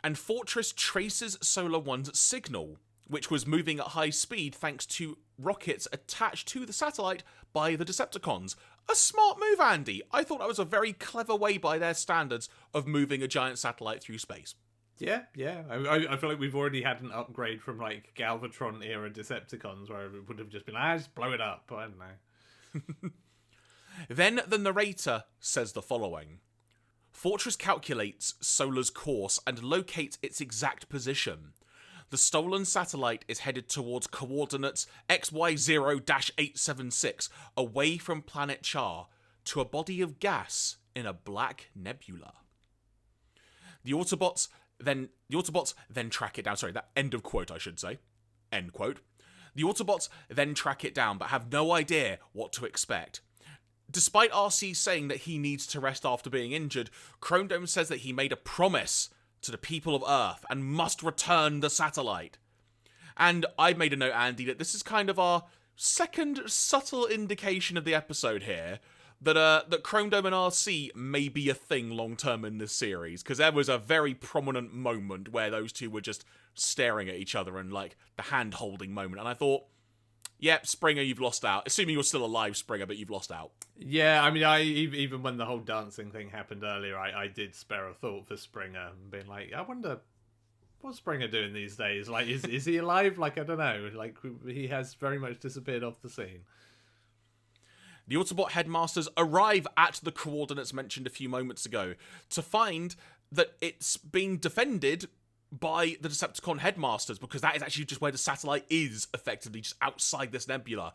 and Fortress traces Solar One's signal, which was moving at high speed thanks to rockets attached to the satellite by the Decepticons. A smart move, Andy. I thought that was a very clever way by their standards of moving a giant satellite through space. Yeah. I feel like we've already had an upgrade from like Galvatron era Decepticons where it would have just been, just blow it up. I don't know. Then the narrator says the following. Fortress calculates Solar's course and locates its exact position. The stolen satellite is headed towards coordinates XY0-876, away from planet Char, to a body of gas in a black nebula. The Autobots then track it down. Sorry, that end of quote, I should say. End quote. The Autobots then track it down, but have no idea what to expect. Despite RC saying that he needs to rest after being injured, Chromedome says that he made a promise to the people of Earth and must return the satellite. And I made a note, Andy, that this is kind of our second subtle indication of the episode here that Chromedome and RC may be a thing long term in this series, because there was a very prominent moment where those two were just staring at each other and like the hand holding moment, and I thought, yep, Springer, you've lost out. Assuming you're still alive, Springer, but you've lost out. Yeah, I mean, even when the whole dancing thing happened earlier, I did spare a thought for Springer and being like, I wonder what's Springer doing these days. Like, is he alive? Like, I don't know. Like, he has very much disappeared off the scene. The Autobot headmasters arrive at the coordinates mentioned a few moments ago to find that it's being defended by the Decepticon headmasters, because that is actually just where the satellite is, effectively just outside this nebula.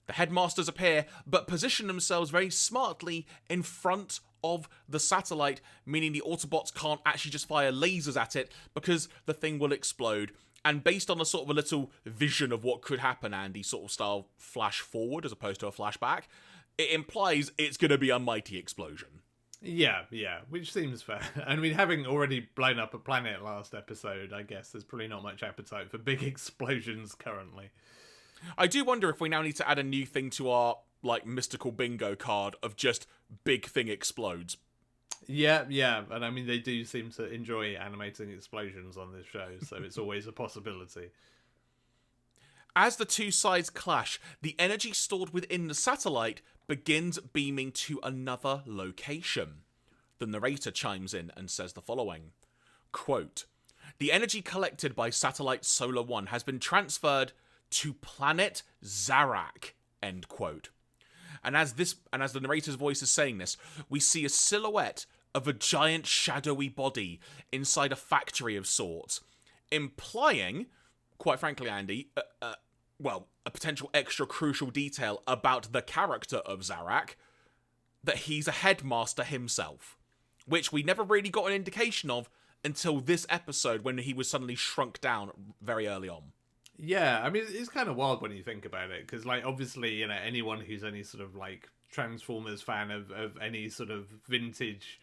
The headmasters appear, but position themselves very smartly in front of the satellite, meaning the Autobots can't actually just fire lasers at it because the thing will explode. And based on a sort of a little vision of what could happen, Andy, sort of style flash forward as opposed to a flashback, it implies it's going to be a mighty explosion. Yeah, which seems fair. I mean, having already blown up a planet last episode, I guess there's probably not much appetite for big explosions currently. I do wonder if we now need to add a new thing to our, like, mystical bingo card of just big thing explodes. Yeah, and I mean, they do seem to enjoy animating explosions on this show, so it's always a possibility. As the two sides clash, the energy stored within the satellite begins beaming to another location. The narrator chimes in and says the following, quote, "The energy collected by satellite Solar One has been transferred to planet Zarak," end quote. And as the narrator's voice is saying this, we see a silhouette of a giant shadowy body inside a factory of sorts, implying, quite frankly, Andy, a potential extra crucial detail about the character of Zarak, that he's a headmaster himself, which we never really got an indication of until this episode when he was suddenly shrunk down very early on. Yeah, I mean, it's kind of wild when you think about it, because, like, obviously, you know, anyone who's any sort of, like, Transformers fan of any sort of vintage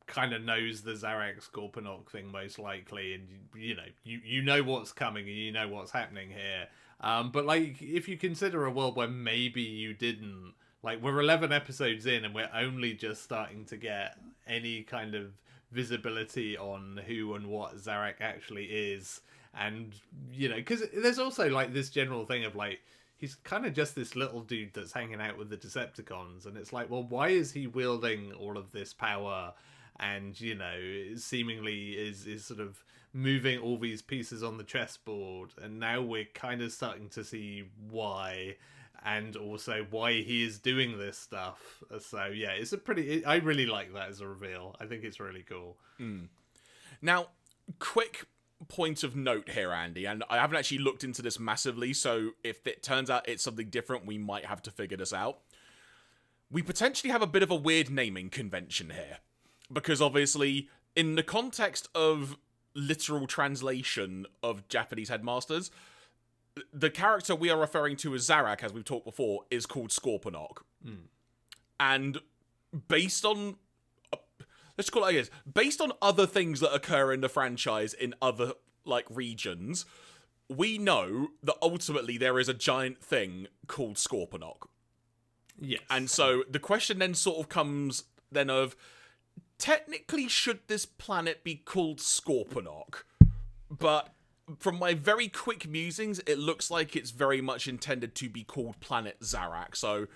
kind of knows the Zarak Scorponok thing most likely, and, you know what's coming and you know what's happening here. But, like, if you consider a world where maybe you didn't, like, we're 11 episodes in and we're only just starting to get any kind of visibility on who and what Zarak actually is. And, because there's also, like, this general thing of, like, he's kind of just this little dude that's hanging out with the Decepticons. And it's like, well, why is he wielding all of this power? and seemingly is sort of moving all these pieces on the chessboard, and now we're kind of starting to see why, and also why he is doing this stuff. So yeah, I really like that as a reveal. I think it's really cool. Now, quick point of note here, Andy, and I haven't actually looked into this massively, so if it turns out it's something different, we might have to figure this out. We potentially have a bit of a weird naming convention here, because obviously, in the context of literal translation of Japanese Headmasters, the character we are referring to as Zarak, as we've talked before, is called Scorponok. And based on, let's call it like this, based on other things that occur in the franchise in other, regions, we know that ultimately there is a giant thing called Scorponok. Yes. And so the question then sort of comes then of, technically, should this planet be called Scorponok? But from my very quick musings, it looks like it's very much intended to be called Planet Zarak. So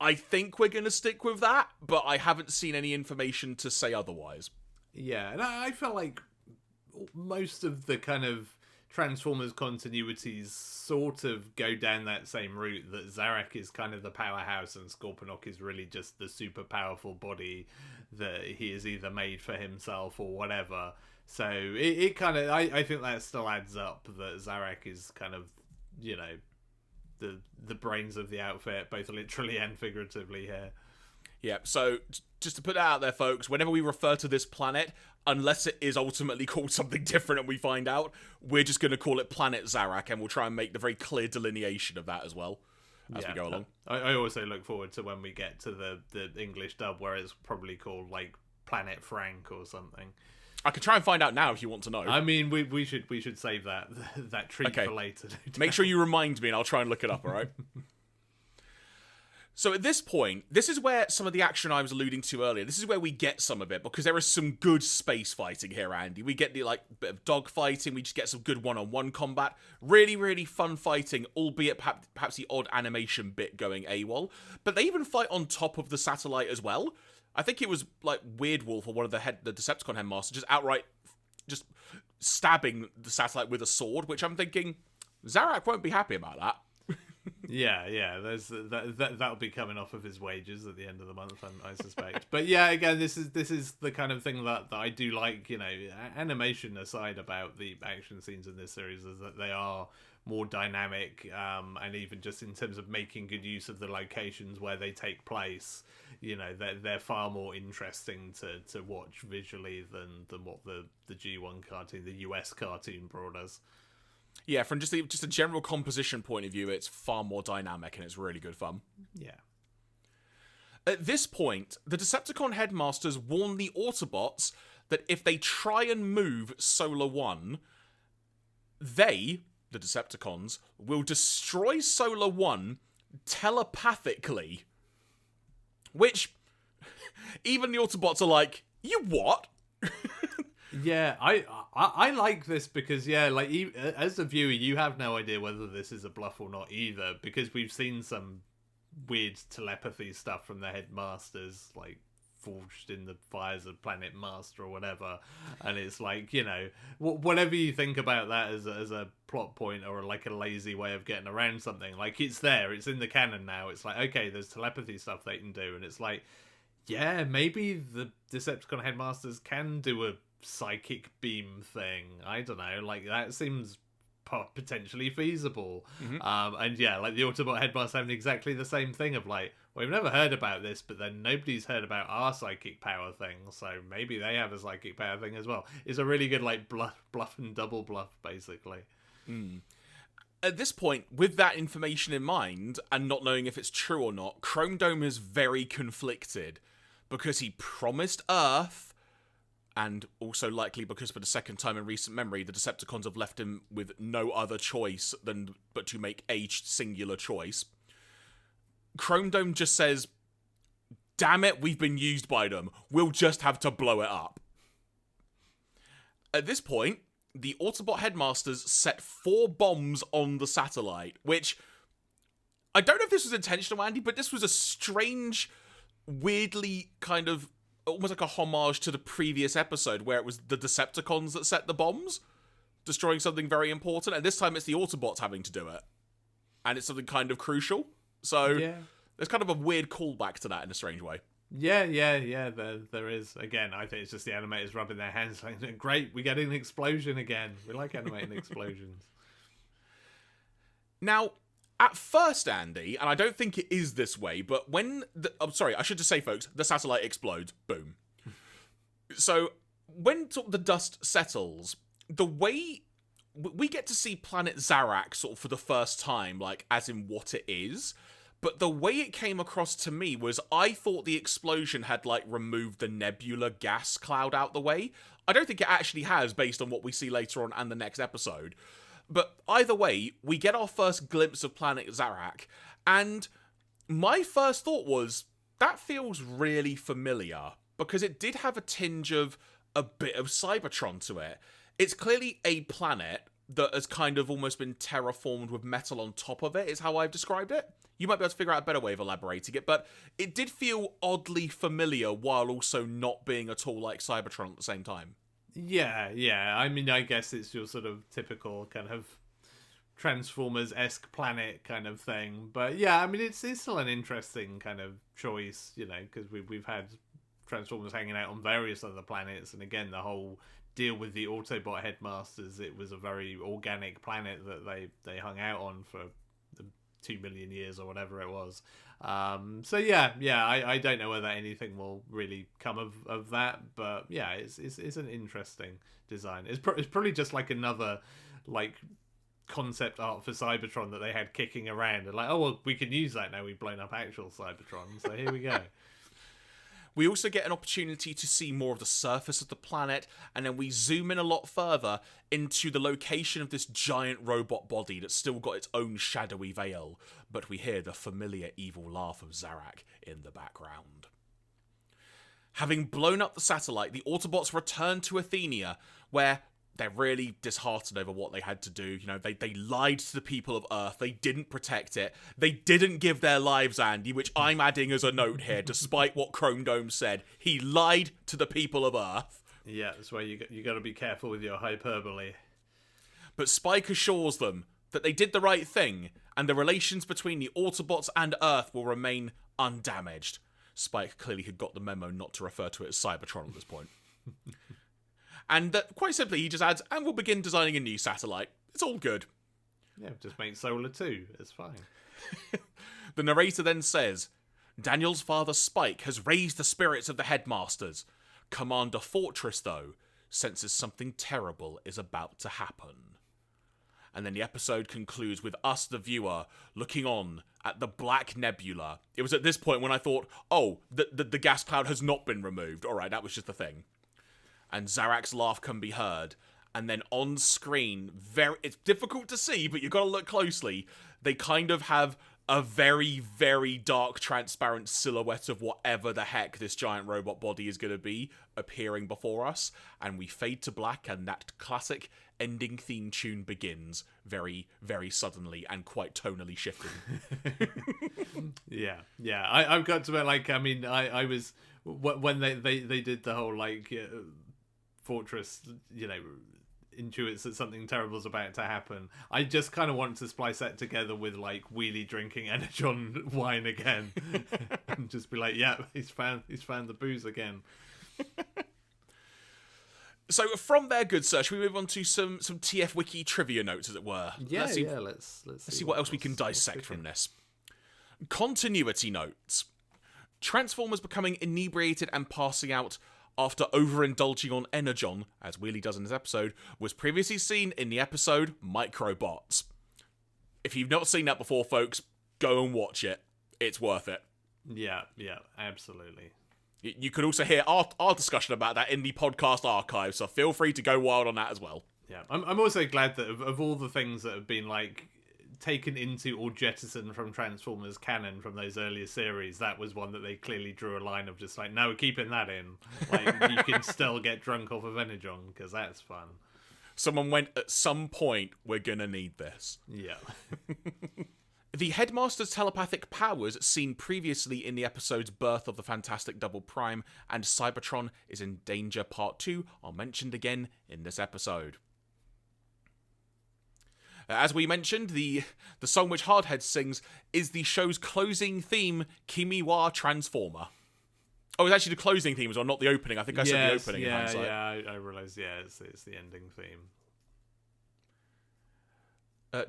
I think we're going to stick with that, but I haven't seen any information to say otherwise. Yeah, and I felt like most of the kind of Transformers continuities sort of go down that same route, that Zarak is kind of the powerhouse and Scorponok is really just the super powerful body that he is either made for himself or whatever. So it kind of, I think that still adds up, that Zarak is kind of, the brains of the outfit, both literally and figuratively here. Yeah, so just to put that out there, folks, whenever we refer to this planet, unless it is ultimately called something different and we find out, we're just going to call it Planet Zarak, and we'll try and make the very clear delineation of that as well as we go along. I also look forward to when we get to the English dub, where it's probably called, Planet Frank or something. I can try and find out now if you want to know. I mean, we should save that treat for later. Make sure you remind me and I'll try and look it up, alright? So at this point, this is where some of the action I was alluding to earlier, this is where we get some of it, because there is some good space fighting here, Andy. We get the, bit of dog fighting, we just get some good one-on-one combat. Really, really fun fighting, albeit perhaps the odd animation bit going AWOL. But they even fight on top of the satellite as well. I think it was, Weird Wolf or one of the Decepticon Headmasters just outright just stabbing the satellite with a sword, which I'm thinking, Zarak won't be happy about that. Yeah. There's that'll be coming off of his wages at the end of the month, I suspect. But yeah, again, this is the kind of thing that I do like. Animation aside about the action scenes in this series, is that they are more dynamic, and even just in terms of making good use of the locations where they take place. They're far more interesting to watch visually than what the G1 cartoon, the US cartoon, brought us. Yeah, from just a general composition point of view, it's far more dynamic and it's really good fun. Yeah. At this point, the Decepticon Headmasters warn the Autobots that if they try and move Solar 1, they, the Decepticons, will destroy Solar 1 telepathically. Which, even the Autobots are like, you what? Yeah, I like this because, as a viewer, you have no idea whether this is a bluff or not either, because we've seen some weird telepathy stuff from the Headmasters, forged in the fires of Planet Master or whatever, and it's whatever you think about that as a plot point or a lazy way of getting around something, it's there, it's in the canon now, it's okay, there's telepathy stuff they can do, and it's yeah, maybe the Decepticon Headmasters can do a psychic beam thing. I don't know, that seems potentially feasible. Mm-hmm. And yeah, the Autobot Headmasters having exactly the same thing of we've never heard about this, but then nobody's heard about our psychic power thing, so maybe they have a psychic power thing as well. It's a really good bluff and double bluff, basically. At this point, with that information in mind and not knowing if it's true or not, Chromedome is very conflicted, because he promised Earth, and also likely because for the second time in recent memory, the Decepticons have left him with no other choice but to make a singular choice. Chromedome just says, damn it, we've been used by them. We'll just have to blow it up. At this point, the Autobot Headmasters set 4 bombs on the satellite, which, I don't know if this was intentional, Andy, but this was a strange, weirdly kind of almost like a homage to the previous episode where it was the Decepticons that set the bombs, destroying something very important, and this time it's the Autobots having to do it. And it's something kind of crucial. So there's kind of a weird callback to that in a strange way. Yeah, there is. Again, I think it's just the animators rubbing their hands like, great, we're getting an explosion again. We like animating explosions. Now, at first, Andy, and I don't think it is this way, but when I'm sorry, I should just say, folks, the satellite explodes. Boom. So, when the dust settles, the way we get to see planet Zarak sort of for the first time, like, as in what it is, but the way it came across to me was I thought the explosion had, like, removed the nebula gas cloud out the way. I don't think it actually has, based on what we see later on and the next episode. But either way, we get our first glimpse of planet Zarak, and my first thought was, that feels really familiar, because it did have a tinge of a bit of Cybertron to it. It's clearly a planet that has kind of almost been terraformed with metal on top of it, is how I've described it. You might be able to figure out a better way of elaborating it, but it did feel oddly familiar while also not being at all like Cybertron at the same time. Yeah. I mean, I guess it's your sort of typical kind of Transformers-esque planet kind of thing. But yeah, I mean, it's still an interesting kind of choice, you know, because we've had Transformers hanging out on various other planets, and again, the whole deal with the Autobot Headmasters, it was a very organic planet that they hung out on for 2 million years or whatever it was. So yeah, I don't know whether anything will really come of that, but yeah, it's an interesting design. It's probably just like another like concept art for Cybertron that they had kicking around, and like, oh well, we can use that now we've blown up actual Cybertron, so here we go. We also get an opportunity to see more of the surface of the planet, and then we zoom in a lot further into the location of this giant robot body that's still got its own shadowy veil, but we hear the familiar evil laugh of Zarak in the background. Having blown up the satellite, the Autobots return to Athenia, where they're really disheartened over what they had to do. You know, they lied to the people of Earth. They didn't protect it. They didn't give their lives, Andy, which I'm adding as a note here, despite what Chromedome said. He lied to the people of Earth. Yeah, that's why you got to be careful with your hyperbole. But Spike assures them that they did the right thing, and the relations between the Autobots and Earth will remain undamaged. Spike clearly had got the memo not to refer to it as Cybertron at this point. And quite simply, he just adds, and we'll begin designing a new satellite. It's all good. Yeah, just make Solar 2. It's fine. The narrator then says, Daniel's father Spike has raised the spirits of the Headmasters. Commander Fortress, though, senses something terrible is about to happen. And then the episode concludes with us, the viewer, looking on at the Black Nebula. It was at this point when I thought, oh, the gas cloud has not been removed. All right, that was just a thing. And Zarak's laugh can be heard. And then on screen, it's difficult to see, but you've got to look closely. They kind of have a very, very dark, transparent silhouette of whatever the heck this giant robot body is going to be appearing before us. And we fade to black, and that classic ending theme tune begins very, very suddenly and quite tonally shifting. Yeah. I've got to admit, like, I mean, I was, when they did the whole, like, Fortress, you know, intuits that something terrible is about to happen, I just kind of want to splice that together with like Wheelie drinking Energon wine again and just be like, yeah, he's found the booze again. So from there, good sir, should we move on to some TF Wiki trivia notes, as it were? Let's see what else we can dissect from this. Continuity notes. Transformers becoming inebriated and passing out after overindulging on Energon, as Wheelie does in this episode, was previously seen in the episode Microbots. If you've not seen that before, folks, go and watch it. It's worth it. Yeah, absolutely. You could also hear our discussion about that in the podcast archive, so feel free to go wild on that as well. Yeah, I'm also glad that of all the things that have been like taken into or jettisoned from Transformers canon from those earlier series, that was one that they clearly drew a line of just like, no, we're keeping that in. Like, you can still get drunk off of Energon, because that's fun. Someone went, at some point, we're gonna need this. Yeah. The Headmaster's telepathic powers seen previously in the episodes Birth of the Fantastic Double Prime and Cybertron is in Danger Part 2 are mentioned again in this episode. As we mentioned, the song which Hardhead sings is the show's closing theme, Kimi wa Transformer. Oh, it's actually the closing theme as well, not the opening. I think I said the opening in hindsight. Yeah, I realised, it's the ending theme.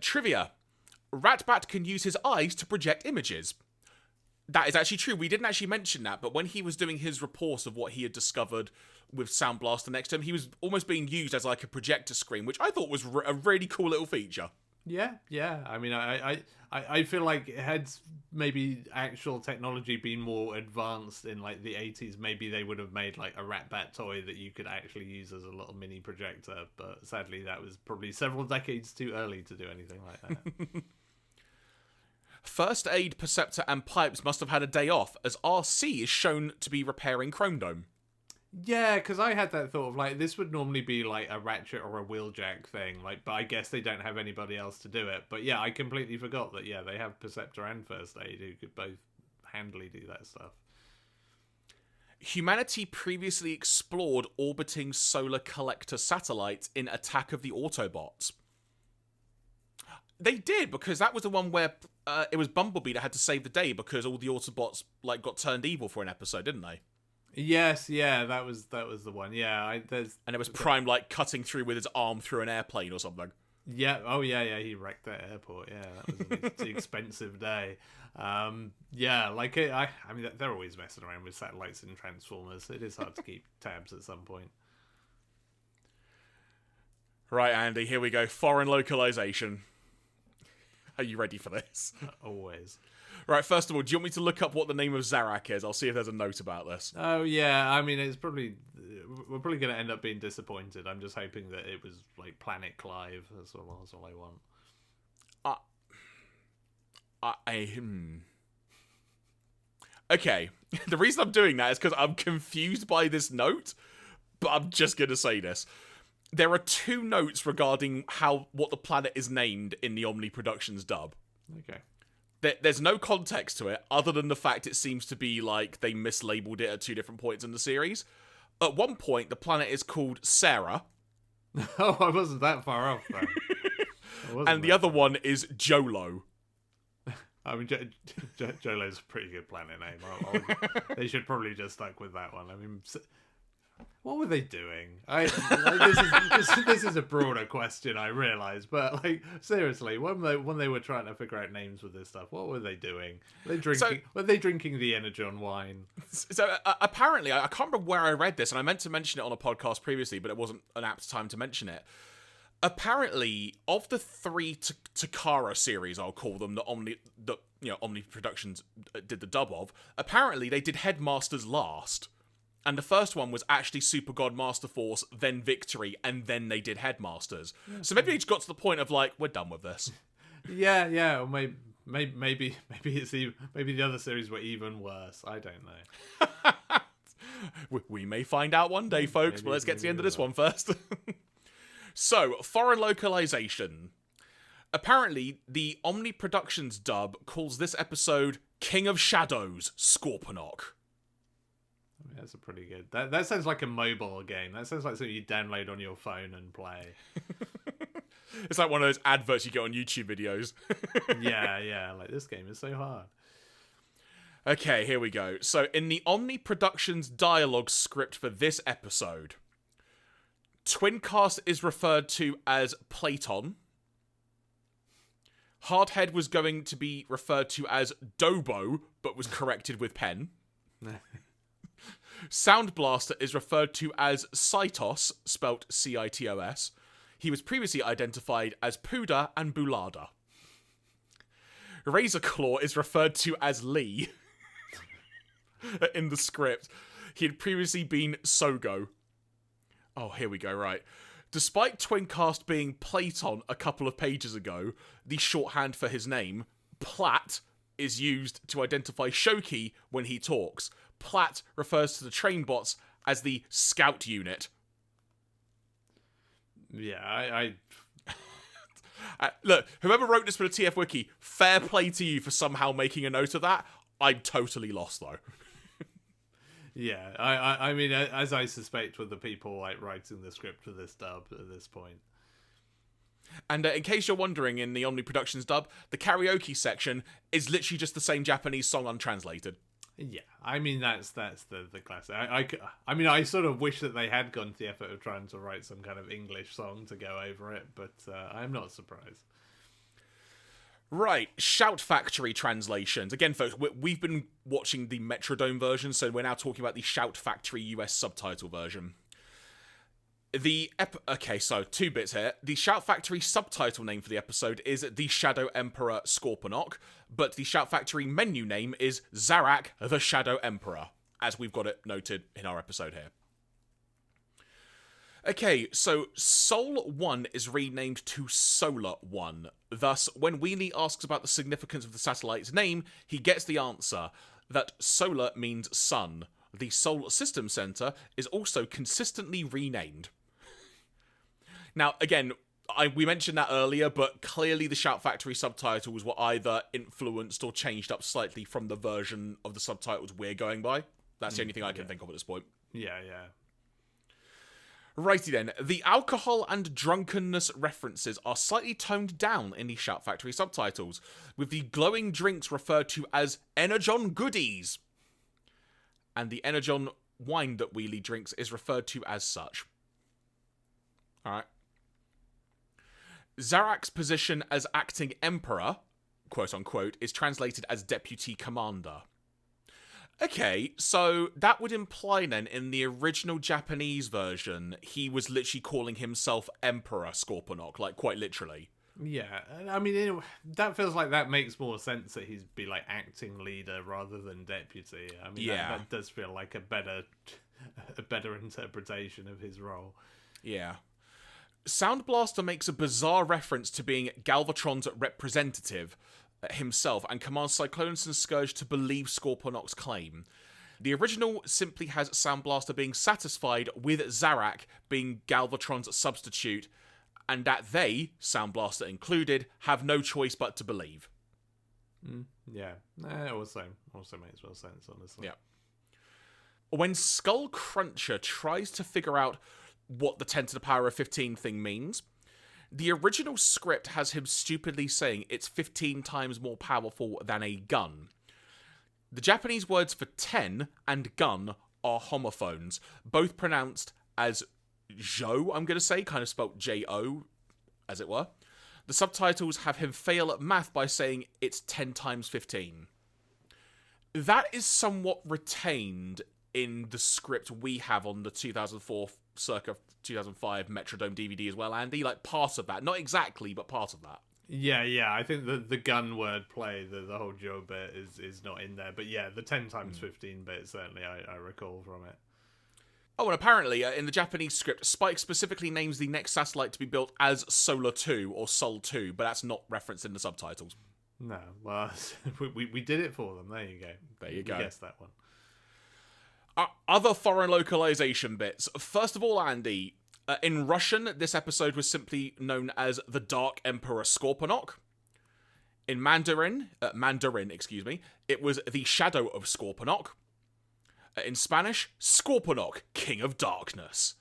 Trivia. Ratbat can use his eyes to project images. That is actually true. We didn't actually mention that, but when he was doing his report of what he had discovered with Sound Blaster next to him, he was almost being used as like a projector screen, which I thought was a really cool little feature. Yeah. I mean, I feel like had maybe actual technology been more advanced in like the 80s, maybe they would have made like a Ratbat toy that you could actually use as a little mini projector. But sadly, that was probably several decades too early to do anything like that. First Aid, Perceptor, and Pipes must have had a day off, as RC is shown to be repairing Chromedome. Yeah, because I had that thought of like this would normally be like a Ratchet or a Wheeljack thing, like, but I guess they don't have anybody else to do it. But yeah, I completely forgot that. Yeah, they have Perceptor and First Aid who could both handily do that stuff. Humanity previously explored orbiting solar collector satellites in Attack of the Autobots. They did, because that was the one where it was Bumblebee that had to save the day because all the Autobots like got turned evil for an episode, didn't they? Yes, yeah, that was the one. Yeah, and it was Prime like cutting through with his arm through an airplane or something. Yeah, he wrecked that airport. Yeah, that was an expensive day. Yeah, like I mean, they're always messing around with satellites and Transformers. It is hard to keep tabs at some point. Right, Andy, here we go. Foreign localization. Are you ready for this? Always. Right, first of all, do you want me to look up what the name of Zarak is? I'll see if there's a note about this. Oh, yeah. I mean, we're probably going to end up being disappointed. I'm just hoping that it was like Planet Clive. That's all I want. Okay. The reason I'm doing that is because I'm confused by this note, but I'm just going to say this. There are two notes regarding what the planet is named in the Omni Productions dub. Okay. There's no context to it, other than the fact it seems to be like they mislabeled it at two different points in the series. At one point, the planet is called Sarah. Oh, I wasn't that far off, then. And the other one is Jolo. I mean, Jolo's a pretty good planet name. They should probably just stuck with that one. I mean... What were they doing? This is a broader question, I realise, but like seriously, when they were trying to figure out names with this stuff, what were they doing? Were they drinking the Energon wine? So apparently, I can't remember where I read this, and I meant to mention it on a podcast previously, but it wasn't an apt time to mention it. Apparently, of the three Takara series, I'll call them, that Omni Productions did the dub of, apparently they did Headmasters last. And the first one was actually Super God Master Force, then Victory, and then they did Headmasters. So maybe they just got to the point of like, we're done with this. Yeah. Or maybe the other series were even worse. I don't know. We may find out one day, folks. But let's get to the end of this one first. So, foreign localization. Apparently, the Omni Productions dub calls this episode King of Shadows, Scorponok. That's a pretty good. That sounds like a mobile game. That sounds like something you download on your phone and play. It's like one of those adverts you get on YouTube videos. Yeah. Like, this game is so hard. Okay, here we go. So, in the Omni Productions dialogue script for this episode, Twincast is referred to as Platon. Hardhead was going to be referred to as Dobo, but was corrected with pen. Sound Blaster is referred to as Cytos, spelt Citos. He was previously identified as Puda and Bulada. Razorclaw is referred to as Lee in the script. He had previously been Sogo. Oh, here we go, right. Despite Twincast being Platon a couple of pages ago, the shorthand for his name, Plat, is used to identify Shoki when he talks. Plat refers to the train bots as the Scout Unit. Yeah, Look, whoever wrote this for the TF Wiki, fair play to you for somehow making a note of that. I'm totally lost, though. Yeah, I mean, as I suspect with the people like writing the script for this dub at this point. And in case you're wondering, in the Omni Productions dub, the karaoke section is literally just the same Japanese song untranslated. Yeah, I mean that's the classic. I mean I sort of wish that they had gone to the effort of trying to write some kind of English song to go over it, but I'm not surprised. Right, Shout Factory translations. Again, folks, we've been watching the Metrodome version, so we're now talking about the Shout Factory US subtitle version. Okay, so 2 bits here. The Shout Factory subtitle name for the episode is The Shadow Emperor Scorponok, but the Shout Factory menu name is Zarak the Shadow Emperor, as we've got it noted in our episode here. Okay, so Sol 1 is renamed to Solar 1. Thus, when Wheelie asks about the significance of the satellite's name, he gets the answer that Solar means sun. The Sol System Center is also consistently renamed. Now, again, we mentioned that earlier, but clearly the Shout Factory subtitles were either influenced or changed up slightly from the version of the subtitles we're going by. That's the only thing I can think of at this point. Yeah. Righty then, the alcohol and drunkenness references are slightly toned down in the Shout Factory subtitles, with the glowing drinks referred to as Energon Goodies. And the Energon wine that Wheelie drinks is referred to as such. Alright. Zarak's position as acting emperor, quote-unquote, is translated as deputy commander. Okay, so that would imply then, in the original Japanese version, he was literally calling himself Emperor Scorponok, like, quite literally. Yeah, I mean, that feels like that makes more sense that he'd be, like, acting leader rather than deputy. I mean, that does feel like a better interpretation of his role. Yeah. Sound Blaster makes a bizarre reference to being Galvatron's representative himself and commands Cyclonus and Scourge to believe Scorponok's claim. The original simply has Sound Blaster being satisfied with Zarak being Galvatron's substitute, and that they, Sound Blaster included, have no choice but to believe. Yeah, also makes more sense, honestly. Yeah. When Skull Cruncher tries to figure out what the 10 to the power of 15 thing means, the original script has him stupidly saying it's 15 times more powerful than a gun. The Japanese words for 10 and gun are homophones, both pronounced as Jo, I'm going to say, kind of spelt J-O, as it were. The subtitles have him fail at math by saying it's 10 times 15. That is somewhat retained in the script we have on the 2004 circa 2005 Metrodome DVD as well, Andy. Like, part of that. Not exactly, but part of that. Yeah, I think the gun word play, the whole Joe bit is not in there. But yeah, the 10 times 15 bit, certainly I recall from it. Oh, and apparently, in the Japanese script, Spike specifically names the next satellite to be built as Solar 2 or Sol 2, but that's not referenced in the subtitles. No, well, we did it for them. There you go. There you go. You guessed that one. Other foreign localization bits. First of all, Andy, in Russian, this episode was simply known as The Dark Emperor Scorponok. In Mandarin, it was The Shadow of Scorponok. In Spanish, Scorponok, King of Darkness.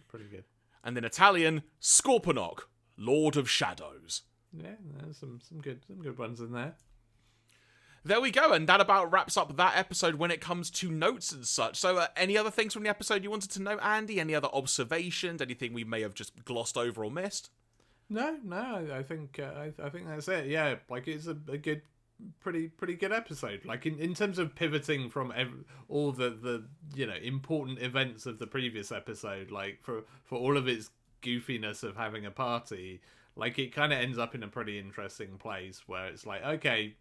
Pretty good. And in Italian, Scorponok, Lord of Shadows. Yeah, there's some good ones in there. There we go, and that about wraps up that episode when it comes to notes and such. So, any other things from the episode you wanted to note, Andy? Any other observations? Anything we may have just glossed over or missed? No, I think that's it. Yeah, like it's a good, pretty good episode. Like in terms of pivoting from all the important events of the previous episode, like for all of its goofiness of having a party, like it kind of ends up in a pretty interesting place where it's like, okay,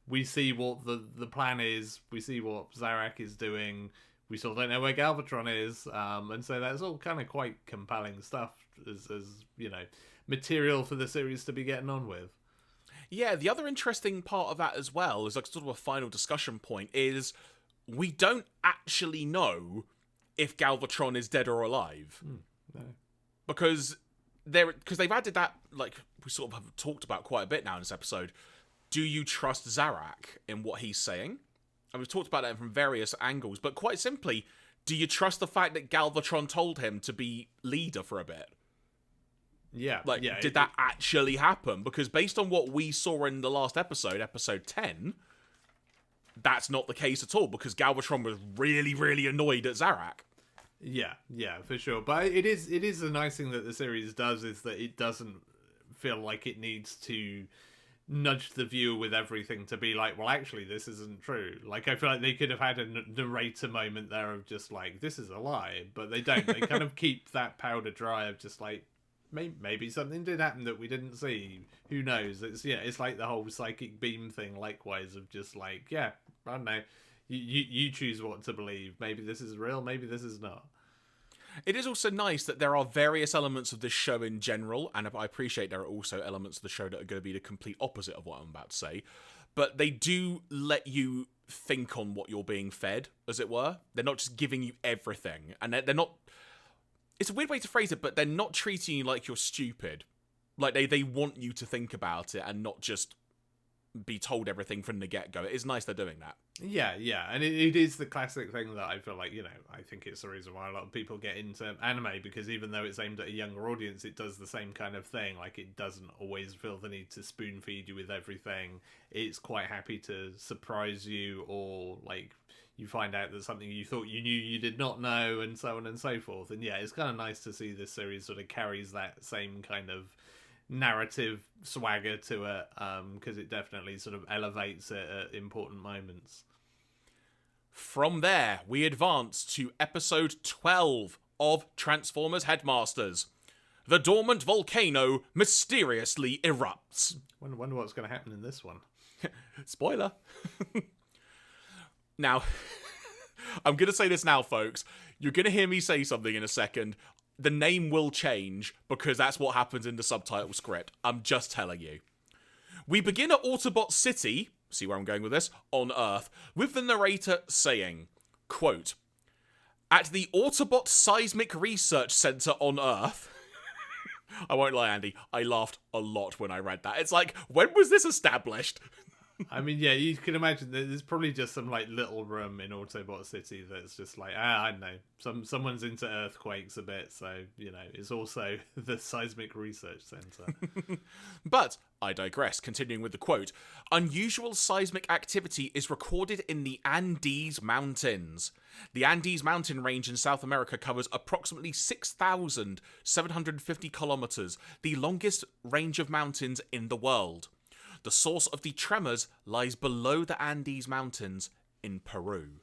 we see what the plan is, we see what Zarak is doing, we still don't know where Galvatron is, and so that's all kind of quite compelling stuff as material for the series to be getting on with. Yeah, the other interesting part of that as well is like sort of a final discussion point is we don't actually know if Galvatron is dead or alive. No. Because because they've added that, like we sort of have talked about quite a bit now in this episode. Do you trust Zarak in what he's saying? And we've talked about that from various angles, but quite simply, do you trust the fact that Galvatron told him to be leader for a bit? Yeah. Like, yeah, did that actually happen? Because based on what we saw in the last episode, episode 10, that's not the case at all, because Galvatron was really, really annoyed at Zarak. Yeah, for sure. But it is the nice thing that the series does is that it doesn't feel like it needs to nudge the viewer with everything to be like, well, actually, this isn't true. Like, I feel like they could have had a narrator moment there of just like, this is a lie, but they don't. They kind of keep that powder dry of just like, maybe something did happen that we didn't see. Who knows? It's like the whole psychic beam thing. Likewise, of just like, yeah, I don't know. You choose what to believe. Maybe this is real. Maybe this is not. It is also nice that there are various elements of this show in general, and I appreciate there are also elements of the show that are going to be the complete opposite of what I'm about to say, but they do let you think on what you're being fed, as it were. They're not just giving you everything, and they're not... It's a weird way to phrase it, but they're not treating you like you're stupid. Like, they want you to think about it and not just be told everything from the get-go. It is nice they're doing that. Yeah, and it is the classic thing that I feel like, I think it's the reason why a lot of people get into anime, because even though it's aimed at a younger audience, it does the same kind of thing. Like, it doesn't always feel the need to spoon-feed you with everything. It's quite happy to surprise you, or, like, you find out that something you thought you knew you did not know, and so on and so forth. And yeah, it's kind of nice to see this series sort of carries that same kind of narrative swagger to it, because it definitely sort of elevates it at important moments. From there, we advance to episode 12 of Transformers Headmasters. The dormant volcano mysteriously erupts. Wonder what's going to happen in this one. Spoiler. Now, I'm going to say this now, folks. You're going to hear me say something in a second. The name will change, because that's what happens in the subtitle script. I'm just telling you. We begin at Autobot City, see where I'm going with this, on Earth, with the narrator saying, quote, "At the Autobot Seismic Research Center on Earth..." I won't lie, Andy, I laughed a lot when I read that. It's like, when was this established? I mean, yeah, you can imagine that there's probably just some like little room in Autobot City that's just like, I don't know, someone's into earthquakes a bit, so it's also the Seismic Research Center. But I digress. Continuing with the quote: "Unusual seismic activity is recorded in the Andes Mountains. The Andes mountain range in South America covers approximately 6,750 kilometers, the longest range of mountains in the world. The source of the tremors lies below the Andes Mountains in Peru."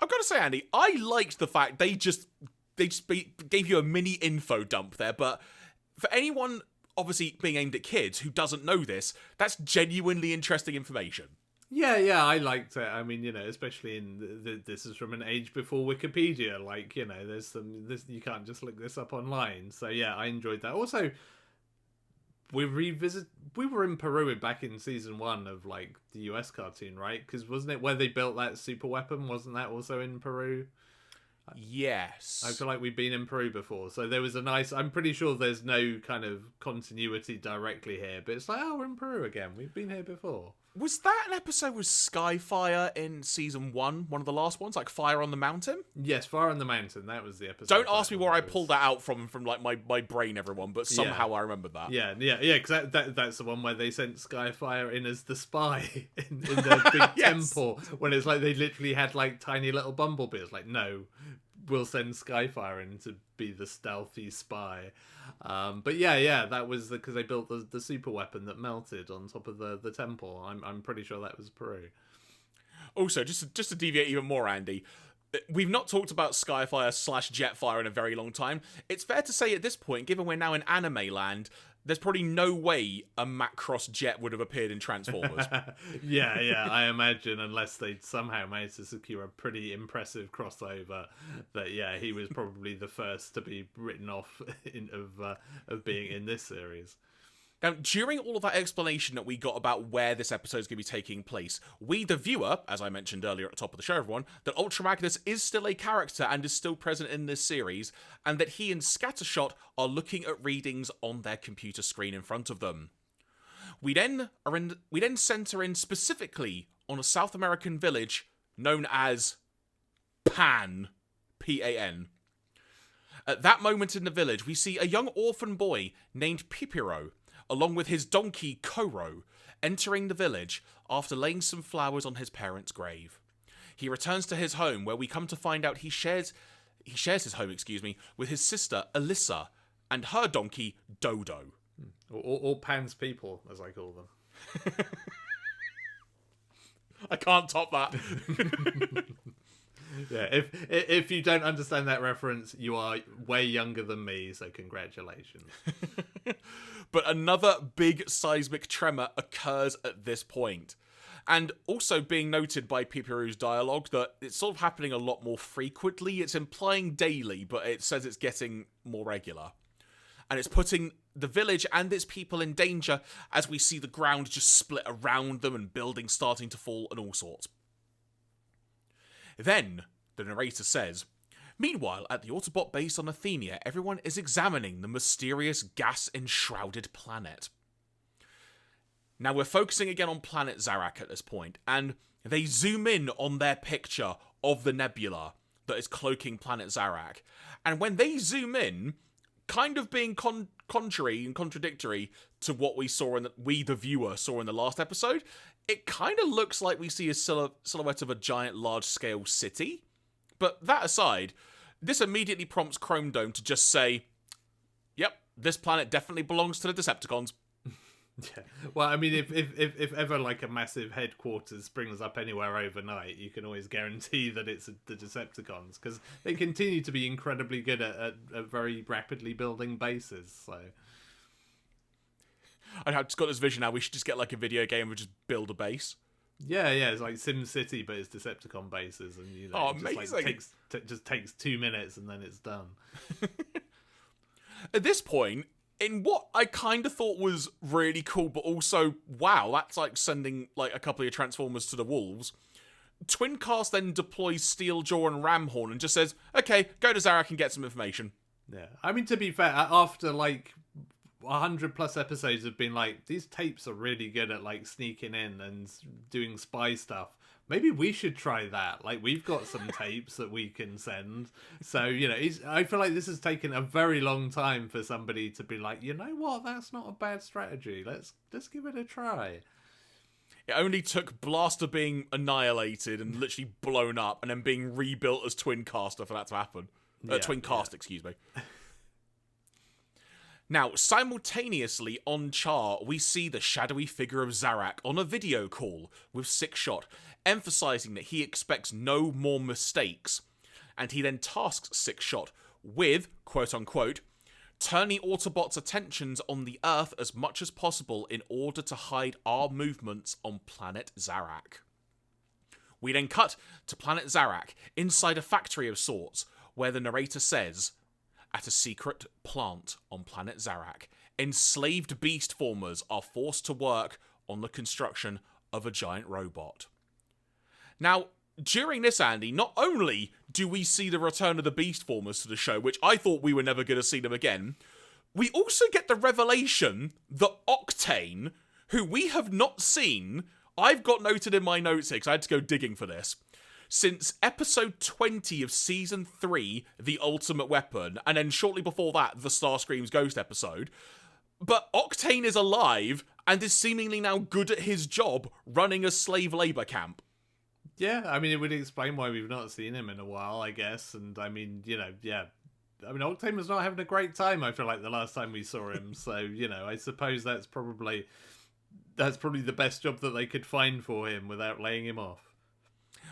I've got to say, Andy, I liked the fact they just gave you a mini info dump there, but for anyone obviously being aimed at kids who doesn't know this, that's genuinely interesting information. Yeah, I liked it. I mean, especially in this is from an age before Wikipedia. Like, there's you can't just look this up online. So yeah, I enjoyed that. Also, we were in Peru back in season 1 of like the US cartoon, right? Because wasn't it where they built that super weapon? Wasn't that also in Peru? Yes. I feel like we've been in Peru before, so there was a nice... I'm pretty sure there's no kind of continuity directly here, but it's like, oh, we're in Peru again. We've been here before. Was that an episode with Skyfire in season 1? One of the last ones? Like Fire on the Mountain? Yes, Fire on the Mountain. That was the episode. Don't ask me where I pulled that out from like my brain, everyone, but somehow I remembered that. Yeah, because that's the one where they sent Skyfire in as the spy in the big Yes. temple, when it's like they literally had like tiny little bumblebees. Like, no, we'll send Skyfire in to be the stealthy spy. But yeah, that was because they built the super weapon that melted on top of the temple. I'm pretty sure that was Peru. Also, just to deviate even more, Andy, we've not talked about Skyfire / Jetfire in a very long time. It's fair to say at this point, given we're now in anime land, there's probably no way a Macross jet would have appeared in Transformers. yeah, I imagine, unless they'd somehow managed to secure a pretty impressive crossover, that he was probably the first to be written off of being in this series. Now, during all of that explanation that we got about where this episode is going to be taking place, we, the viewer, as I mentioned earlier at the top of the show, everyone, that Ultra Magnus is still a character and is still present in this series, and that he and Scattershot are looking at readings on their computer screen in front of them. We then center in specifically on a South American village known as Pan, P-A-N. At that moment in the village, we see a young orphan boy named Pipiro, along with his donkey Koro, entering the village after laying some flowers on his parents' grave. He returns to his home, where we come to find out he shares his home, with his sister Alyssa and her donkey Dodo. Or Pan's people, as I call them. I can't top that. Yeah, if you don't understand that reference, you are way younger than me, so congratulations. But another big seismic tremor occurs at this point. And also being noted by Pipiru's dialogue that it's sort of happening a lot more frequently. It's implying daily, but it says it's getting more regular. And it's putting the village and its people in danger as we see the ground just split around them and buildings starting to fall and all sorts. Then, the narrator says, meanwhile, at the Autobot base on Athenia, everyone is examining the mysterious gas-enshrouded planet. Now, we're focusing again on planet Zarak at this point, and they zoom in on their picture of the nebula that is cloaking planet Zarak. And when they zoom in, kind of being contrary and contradictory to what we saw we, the viewer, saw in the last episode, it kind of looks like we see a silhouette of a giant large-scale city. But that aside, this immediately prompts Chromedome to just say, yep, this planet definitely belongs to the Decepticons. Yeah. Well, I mean, if ever like a massive headquarters springs up anywhere overnight, you can always guarantee that it's the Decepticons, because they continue to be incredibly good at very rapidly building bases. So I've just got this vision now. We should just get like a video game and just build a base. Yeah, it's like Sim City, but it's Decepticon bases, and amazing! It just takes 2 minutes and then it's done. At this point, in what I kind of thought was really cool, but also, wow, that's like sending like a couple of your Transformers to the wolves. Twincast then deploys Steeljaw and Ramhorn and just says, okay, go to Zarak and get some information. Yeah, I mean, to be fair, after like 100 plus episodes have been like, these tapes are really good at like sneaking in and doing spy stuff. Maybe we should try that. Like, we've got some tapes that we can send. So, I feel like this has taken a very long time for somebody to be like, you know what, that's not a bad strategy. Let's give it a try. It only took Blaster being annihilated and literally blown up and then being rebuilt as Twincaster for that to happen. Twincast, excuse me. Now, simultaneously on Char, we see the shadowy figure of Zarak on a video call with Sixshot, emphasizing that he expects no more mistakes. And he then tasks Sixshot with, quote-unquote, turn the Autobots' attentions on the Earth as much as possible in order to hide our movements on planet Zarak. We then cut to planet Zarak, inside a factory of sorts, where the narrator says, at a secret plant on planet Zarak, enslaved beast formers are forced to work on the construction of a giant robot. Now, during this, Andy, not only do we see the return of the beast formers to the show, which I thought we were never going to see them again, we also get the revelation that Octane, who we have not seen, I've got noted in my notes here because I had to go digging for this, since episode 20 of season 3, The Ultimate Weapon, and then shortly before that, the Starscream's Ghost episode. But Octane is alive and is seemingly now good at his job running a slave labor camp. Yeah, I mean, it would explain why we've not seen him in a while, I guess. And I mean, yeah. I mean, Octane was not having a great time, I feel like, the last time we saw him. So, I suppose that's probably the best job that they could find for him without laying him off.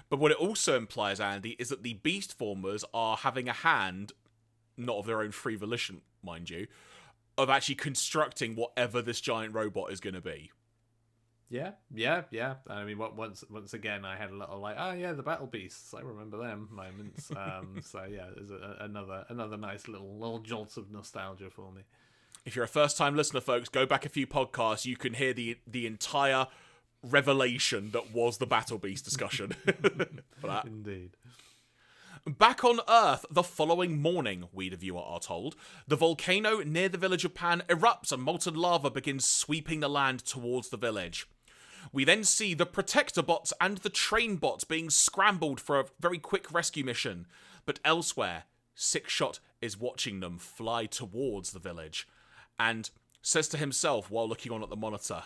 But what it also implies, Andy, is that the beast formers are having a hand, not of their own free volition, mind you, of actually constructing whatever this giant robot is going to be. Yeah. I mean, once again, I had a little like, the battle beasts. I remember them moments. So yeah, there's another nice little jolt of nostalgia for me. If you're a first-time listener, folks, go back a few podcasts. You can hear the entire revelation that was the Battle Beast discussion. For that. Indeed. Back on Earth the following morning, we the viewer are told, the volcano near the village of Pan erupts and molten lava begins sweeping the land towards the village. We then see the Protector bots and the Train bots being scrambled for a very quick rescue mission. But elsewhere, Sixshot is watching them fly towards the village and says to himself while looking on at the monitor,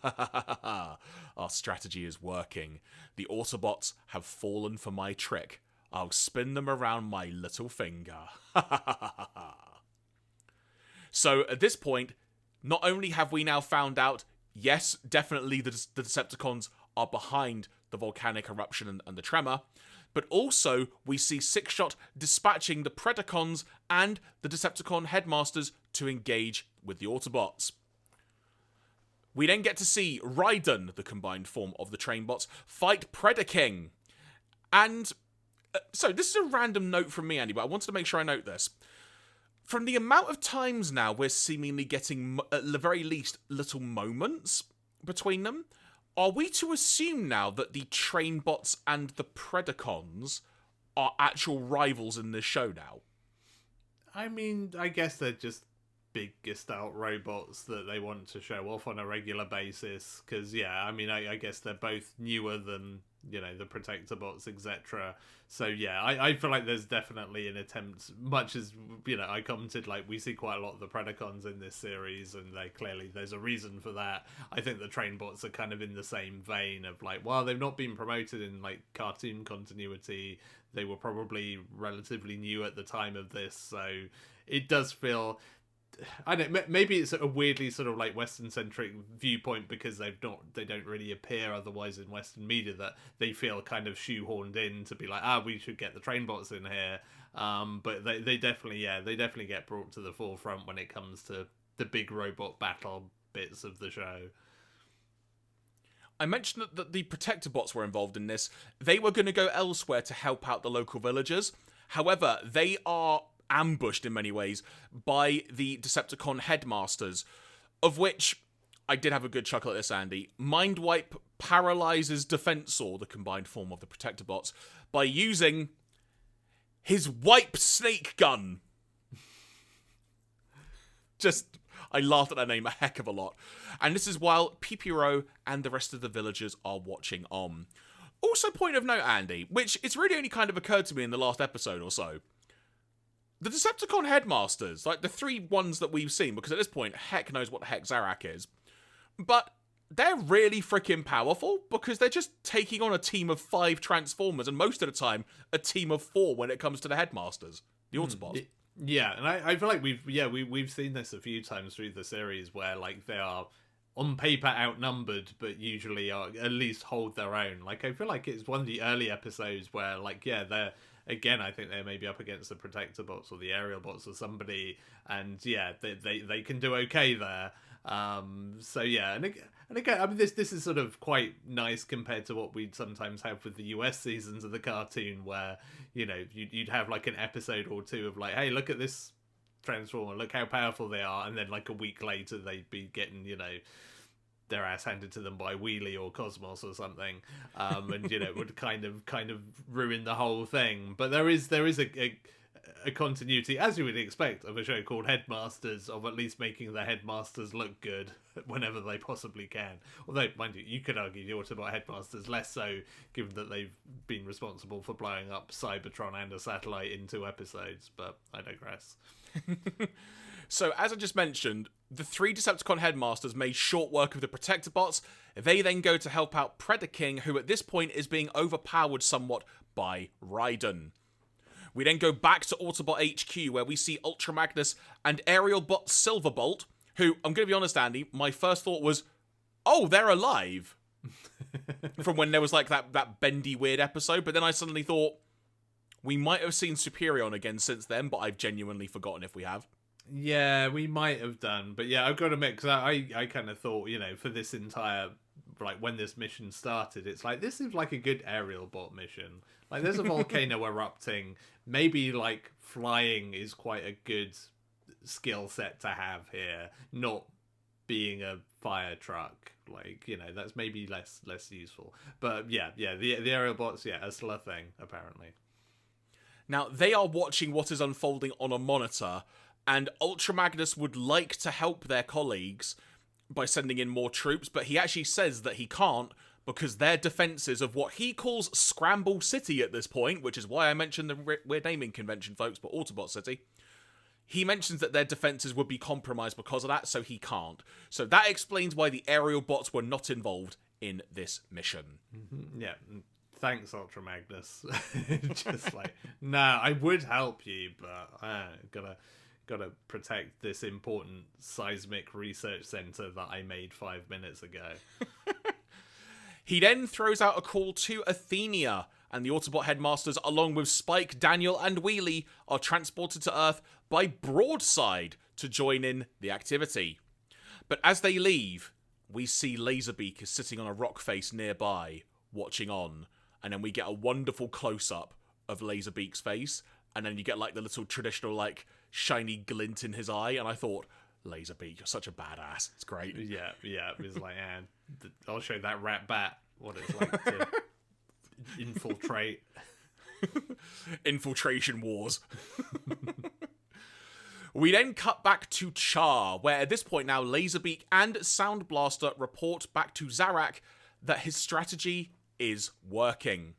our strategy is working. The Autobots have fallen for my trick. I'll spin them around my little finger. So at this point, not only have we now found out, yes, definitely the Decepticons are behind the volcanic eruption and the tremor, but also we see Sixshot dispatching the Predacons and the Decepticon Headmasters to engage with the Autobots. We then get to see Raiden, the combined form of the Trainbots, fight Predaking. And so this is a random note from me, Andy, but I wanted to make sure I note this. From the amount of times now we're seemingly getting, at the very least, little moments between them, are we to assume now that the Trainbots and the Predacons are actual rivals in this show now? I mean, I guess they're just big Gestalt robots that they want to show off on a regular basis. Because, yeah, I mean, I guess they're both newer than, you know, the Protector bots, etc. So, yeah, I feel like there's definitely an attempt, much as, you know, I commented, like, we see quite a lot of the Predacons in this series, and there's a reason for that. I think the Train bots are kind of in the same vein of, like, while they've not been promoted in, like, cartoon continuity, they were probably relatively new at the time of this, so it does feel, I don't, maybe it's a weirdly sort of like Western centric viewpoint because they don't really appear otherwise in Western media, that they feel kind of shoehorned in to be like, we should get the train bots in here. But they definitely get brought to the forefront when it comes to the big robot battle bits of the show. I mentioned that the Protector bots were involved in this. They were going to go elsewhere to help out the local villagers. However, they are ambushed in many ways by the Decepticon Headmasters, of which I did have a good chuckle at this, Andy. Mindwipe paralyzes Defensor, the combined form of the Protector bots, by using his wipe snake gun. Just, I laughed at that name a heck of a lot. And this is while Pipiro and the rest of the villagers are watching on. Also, point of note, Andy, which it's really only kind of occurred to me in the last episode or so. The Decepticon Headmasters, like the three ones that we've seen, because at this point, heck knows what the heck Zarak is, but they're really freaking powerful because they're just taking on a team of 5 Transformers, and most of the time, a team of 4 when it comes to the Headmasters, the Autobots. Yeah, and I feel like we've seen this a few times through the series where like they are on paper outnumbered, but usually are at least hold their own. Like I feel like it's one of the early episodes where like they're. Again, I think they're maybe up against the Protector bots or the Aerial bots or somebody, and yeah, they can do okay there. So yeah, and again, I mean, this is sort of quite nice compared to what we'd sometimes have with the US seasons of the cartoon, where you know you'd have like an episode or two of like, hey, look at this Transformer, look how powerful they are, and then like a week later they'd be getting, you know, their ass handed to them by Wheelie or Cosmos or something, and you know it would kind of ruin the whole thing. But there is a continuity, as you would expect, of a show called Headmasters, of at least making the Headmasters look good whenever they possibly can. Although, mind you could argue the Autobot Headmasters less so, given that they've been responsible for blowing up Cybertron and a satellite in 2 episodes. But I digress. So, as I just mentioned, the 3 Decepticon Headmasters made short work of the Protector bots. They then go to help out Predaking, who at this point is being overpowered somewhat by Raiden. We then go back to Autobot HQ, where we see Ultra Magnus and Aerial Bot Silverbolt, who, I'm going to be honest, Andy, my first thought was, oh, they're alive. From when there was like that bendy weird episode, but then I suddenly thought, we might have seen Superion again since then, but I've genuinely forgotten if we have. Yeah, we might have done, but yeah, I've got to admit, because I kind of thought, you know, for this entire, like, when this mission started, it's like, this seems like a good aerial bot mission. Like, there's a volcano erupting, maybe, like, flying is quite a good skill set to have here, not being a fire truck. Like, that's maybe less useful. But the aerial bots, are still a thing, apparently. Now, they are watching what is unfolding on a monitor, and Ultra Magnus would like to help their colleagues by sending in more troops, but he actually says that he can't because their defenses of what he calls Scramble City at this point, which is why I mentioned the weird naming convention, folks, but Autobot City. He mentions that their defenses would be compromised because of that, so he can't. So that explains why the aerial bots were not involved in this mission. Mm-hmm. Yeah, thanks, Ultra Magnus. Just like, nah, I would help you, but gotta protect this important seismic research center that I made 5 minutes ago. He then throws out a call to Athenia, and the Autobot Headmasters, along with Spike, Daniel, and Wheelie, are transported to Earth by Broadside to join in the activity. But as they leave, we see Laserbeak is sitting on a rock face nearby, watching on, and then we get a wonderful close-up of Laserbeak's face, and then you get like the little traditional like shiny glint in his eye, and I thought, Laserbeak, you're such a badass. It's great. Yeah. It's like, I'll show that rat bat what it's like to infiltrate. Infiltration wars. We then cut back to Char, where at this point now Laserbeak and Sound Blaster report back to Zarak that his strategy is working.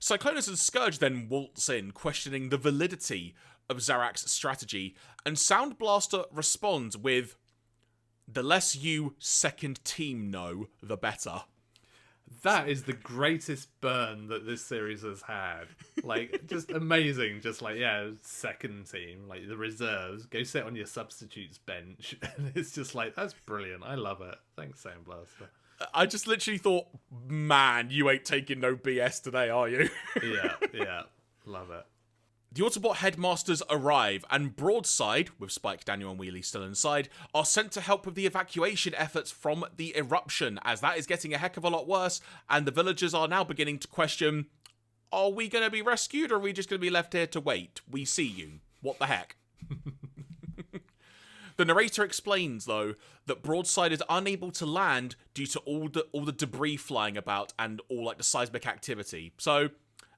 Cyclonus and Scourge then waltz in, questioning the validity of Zarak's strategy, and Sound Blaster responds with, "The less you second team know, the better." That is the greatest burn that this series has had. Like, just amazing. Just like, second team, like the reserves, go sit on your substitutes bench. And it's just like, that's brilliant. I love it. Thanks, Sound Blaster. I just literally thought, man, you ain't taking no BS today, are you? Yeah. Love it. The Autobot Headmasters arrive, and Broadside, with Spike, Daniel, and Wheelie still inside, are sent to help with the evacuation efforts from the eruption, as that is getting a heck of a lot worse, and the villagers are now beginning to question, are we going to be rescued, or are we just going to be left here to wait? We see you. What the heck? The narrator explains, though, that Broadside is unable to land due to all the debris flying about and all like the seismic activity. So,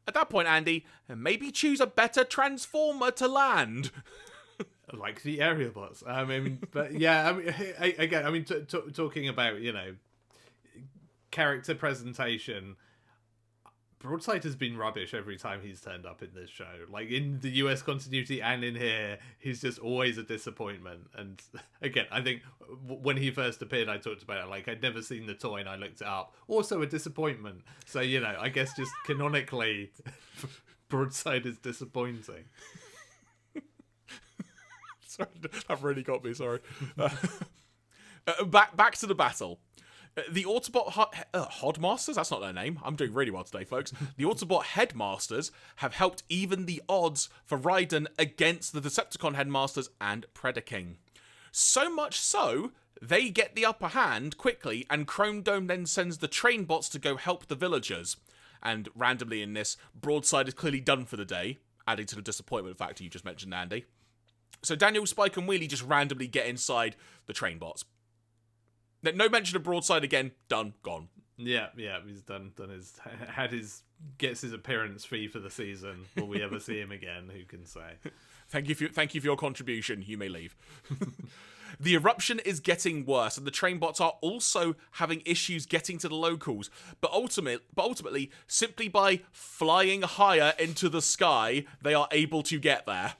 at that point, Andy, maybe choose a better transformer to land. Like the aerial bots. I mean, but talking about, character presentation, Broadside has been rubbish every time he's turned up in this show. Like, in the US continuity and in here, he's just always a disappointment. And again, I think when he first appeared, I talked about it. Like, I'd never seen the toy and I looked it up. Also a disappointment. So, I guess just canonically, Broadside is disappointing. Sorry, that really got me, sorry. Back to the battle. The Autobot Hodmasters? That's not their name. I'm doing really well today, folks. The Autobot Headmasters have helped even the odds for Raiden against the Decepticon Headmasters and Predaking. So much so, they get the upper hand quickly, and Chromedome then sends the train bots to go help the villagers. And randomly in this, Broadside is clearly done for the day, adding to the disappointment factor you just mentioned, Andy. So Daniel, Spike, and Wheelie just randomly get inside the train bots. No mention of Broadside again. Done. Gone. Yeah. He's done gets his appearance fee for the season. Will we ever see him again? Who can say? Thank you for your contribution. You may leave. The eruption is getting worse, and the train bots are also having issues getting to the locals. But ultimately, simply by flying higher into the sky, they are able to get there.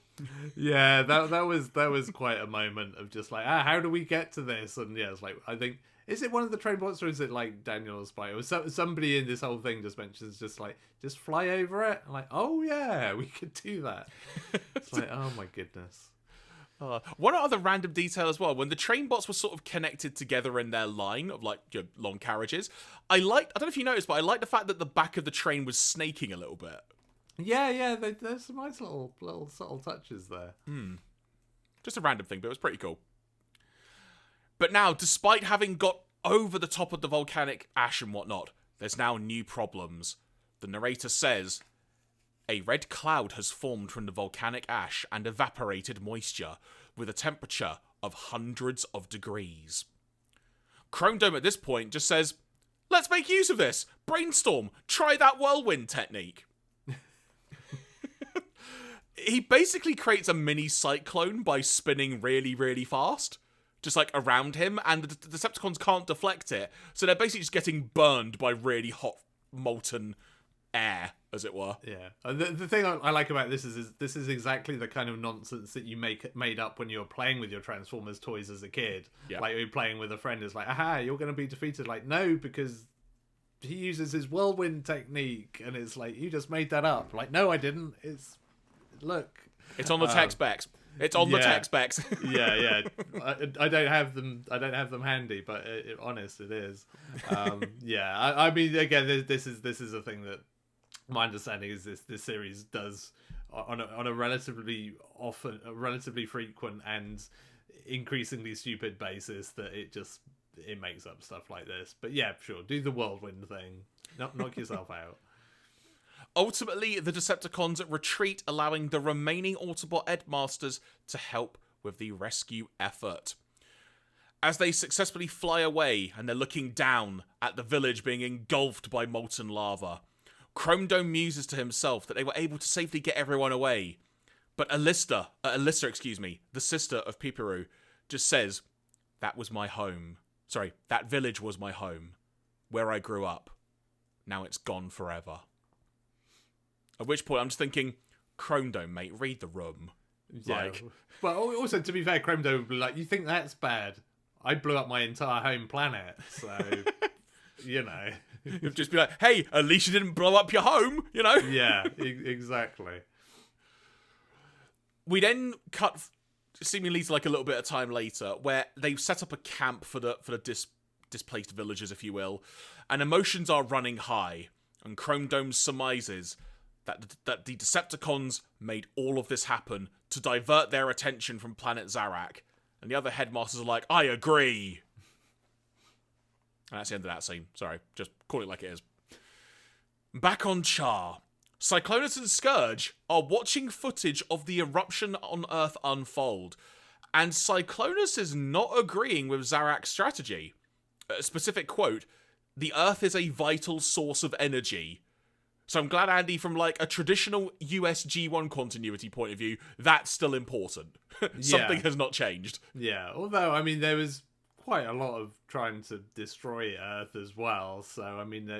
Yeah, that was quite a moment of just like, how do we get to this? And yeah, it's like, I think, is it one of the train bots or is it like Daniel or Spike? Or somebody in this whole thing just mentions just like, just fly over it. I'm like, oh yeah, we could do that. It's like, oh my goodness. One other random detail as well, when the train bots were sort of connected together in their line of like long carriages, I don't know if you noticed, but I like the fact that the back of the train was snaking a little bit. Yeah, there's some nice little subtle touches there. Just a random thing, but it was pretty cool. But now, despite having got over the top of the volcanic ash and whatnot, there's now new problems. The narrator says, A red cloud has formed from the volcanic ash and evaporated moisture, with a temperature of hundreds of degrees. Chromedome at this point just says, let's make use of this! Brainstorm! Try that whirlwind technique! He basically creates a mini cyclone by spinning really, really fast, just like around him, and the Decepticons can't deflect it, so they're basically just getting burned by really hot, molten air, as it were. Yeah. The thing I like about this is this is exactly the kind of nonsense that you made up when you're playing with your Transformers toys as a kid. Yeah. Like, you're playing with a friend, it's like, aha, you're going to be defeated. Like, no, because he uses his whirlwind technique, and it's like, you just made that up. Like, no, I didn't. Look. It's on the tech specs. It's on the tech specs. yeah. I don't have them. I don't have them handy, but honest, it is. I mean, again, this is a thing that my understanding is this series does on a relatively frequent and increasingly stupid basis that it makes up stuff like this. But yeah, sure, do the whirlwind thing. Knock yourself out. Ultimately, the Decepticons retreat, allowing the remaining Autobot Headmasters to help with the rescue effort. As they successfully fly away and they're looking down at the village being engulfed by molten lava, Chromedome muses to himself that they were able to safely get everyone away. But Alyssa, the sister of Pipiru, just says, that was my home. Sorry, that village was my home, where I grew up. Now it's gone forever. At which point I'm just thinking, Chromedome, mate, read the room. Yeah. Well, also, to be fair, Chromedome would be like, you think that's bad? I blew up my entire home planet, so, you know. You'd just be like, hey, at least you didn't blow up your home, you know? Yeah, exactly. We then cut seemingly to like a little bit of time later, where they've set up a camp for the displaced villagers, if you will, and emotions are running high, and Chromedome surmises that the Decepticons made all of this happen to divert their attention from planet Zarak. And the other headmasters are like, I agree. And that's the end of that scene. Sorry, just call it like it is. Back on Char, Cyclonus and Scourge are watching footage of the eruption on Earth unfold. And Cyclonus is not agreeing with Zarak's strategy. A specific quote, the Earth is a vital source of energy. So I'm glad, Andy, from like a traditional US G1 continuity point of view, that's still important. Something has not changed. Yeah, although, I mean, there was quite a lot of trying to destroy Earth as well. So, I mean,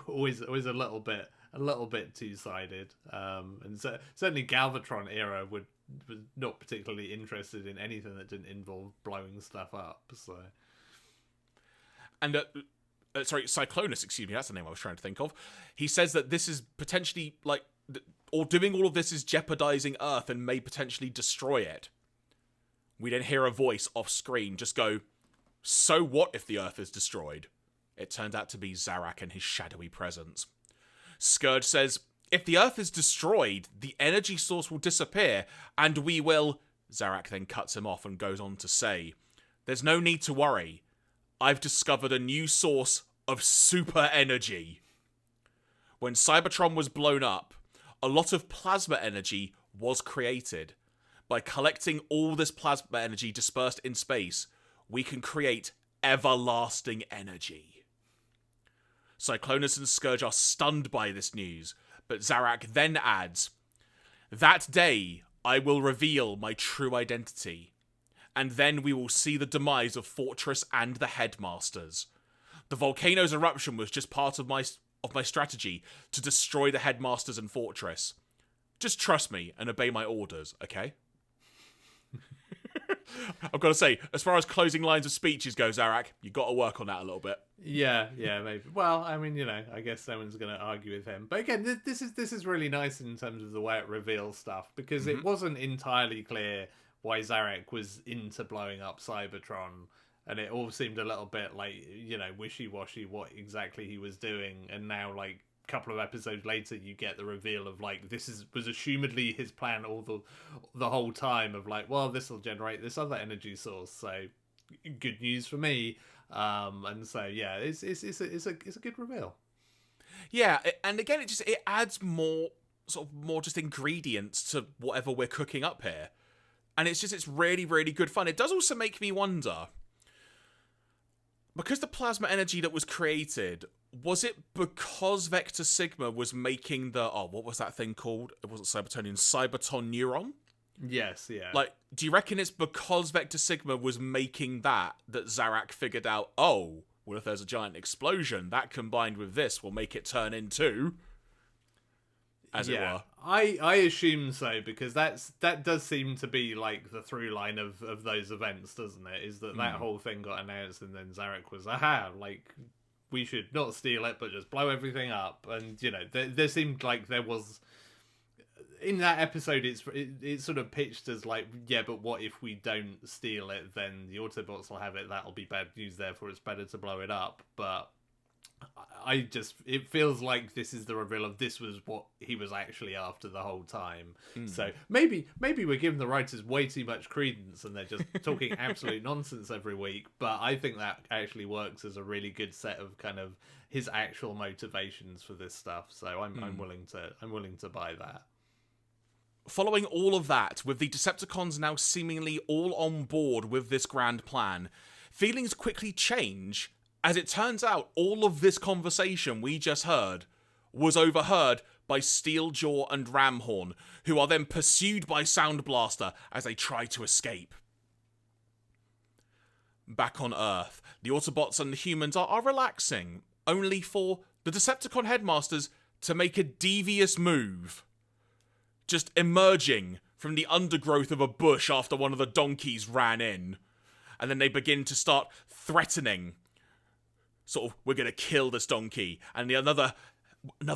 always a little bit two-sided. And so, certainly Galvatron era was not particularly interested in anything that didn't involve blowing stuff up. So, and Cyclonus, excuse me, that's the name I was trying to think of. He says that this is potentially, like, or doing all of this is jeopardizing Earth and may potentially destroy it. We then hear a voice off screen just go, so what if the Earth is destroyed? It turned out to be Zarak and his shadowy presence. Scourge says, if the Earth is destroyed, the energy source will disappear, and we will... Zarak then cuts him off and goes on to say, there's no need to worry. I've discovered a new source of super energy. When Cybertron was blown up, a lot of plasma energy was created. By collecting all this plasma energy dispersed in space, we can create everlasting energy. Cyclonus and Scourge are stunned by this news, but Zarak then adds, that day I will reveal my true identity. And then we will see the demise of Fortress and the Headmasters. The volcano's eruption was just part of my strategy to destroy the Headmasters and Fortress. Just trust me and obey my orders, okay? I've got to say, as far as closing lines of speeches go, Zarak, you've got to work on that a little bit. Yeah, maybe. Well, I mean, I guess someone's going to argue with him. But again, this is really nice in terms of the way it reveals stuff, because it wasn't entirely clear why Zarak was into blowing up Cybertron, and it all seemed a little bit like, wishy-washy what exactly he was doing, and now, like, a couple of episodes later, you get the reveal of, like, was assumedly his plan all the whole time of, like, well, this will generate this other energy source, so good news for me. And so, yeah, it's a good reveal. Yeah, and again, it adds more sort of more just ingredients to whatever we're cooking up here. And it's really, really good fun. It does also make me wonder, because the plasma energy that was created, was it because Vector Sigma was making the, what was that thing called? It wasn't Cybertonian, Cyberton Neuron? Yes, yeah. Like, do you reckon it's because Vector Sigma was making that Zarak figured out, well, if there's a giant explosion, that combined with this will make it turn into, as it were. I assume so, because that does seem to be like the through line of those events, doesn't it? Is that whole thing got announced, and then Zarak was, like, we should not steal it, but just blow everything up. And, there seemed like there was... In that episode, it's sort of pitched as like, yeah, but what if we don't steal it? Then the Autobots will have it. That'll be bad news. Therefore, it's better to blow it up. But it feels like this is the reveal of this was what he was actually after the whole time. So maybe we're giving the writers way too much credence and they're just talking absolute nonsense every week. But I think that actually works as a really good set of kind of his actual motivations for this stuff. So I'm willing to buy that. Following all of that, with the Decepticons now seemingly all on board with this grand plan, feelings quickly change, as it turns out all of this conversation we just heard was overheard by Steeljaw and Ramhorn, who are then pursued by Sound Blaster as they try to escape. Back on Earth, the Autobots and the humans are relaxing, only for the Decepticon headmasters to make a devious move. Just emerging from the undergrowth of a bush after one of the donkeys ran in. And then they begin to start threatening. Sort of, we're going to kill this donkey. And another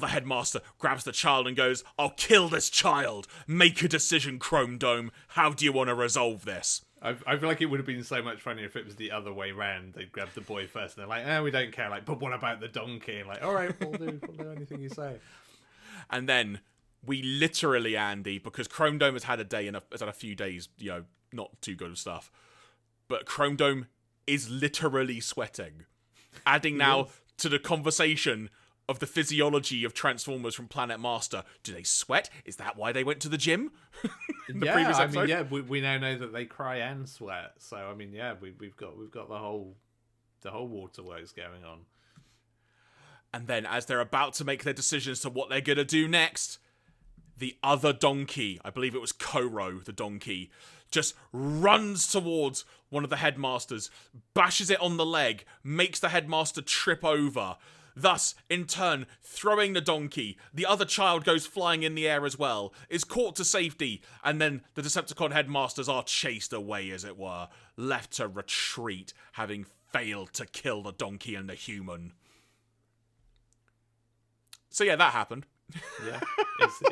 headmaster grabs the child and goes, I'll kill this child. Make a decision, Chromedome. How do you want to resolve this? I feel like it would have been so much funnier if it was the other way round. They'd grab the boy first and they're like, we don't care. Like, but what about the donkey? And like, all right, we'll do anything you say. And then... we literally, Andy, because Chromedome has had a few days, not too good of stuff. But Chromedome is literally sweating. Adding now to the conversation of the physiology of Transformers from Planet Master. Do they sweat? Is that why they went to the gym? Previous episode? We now know that they cry and sweat. So I mean, we've got the whole waterworks going on. And then as they're about to make their decisions to what they're gonna do next, the other donkey, I believe it was Koro, the donkey, just runs towards one of the headmasters, bashes it on the leg, makes the headmaster trip over, thus, in turn, throwing the donkey. The other child goes flying in the air as well, is caught to safety, and then the Decepticon headmasters are chased away, as it were, left to retreat, having failed to kill the donkey and the human. So yeah, that happened. Yeah,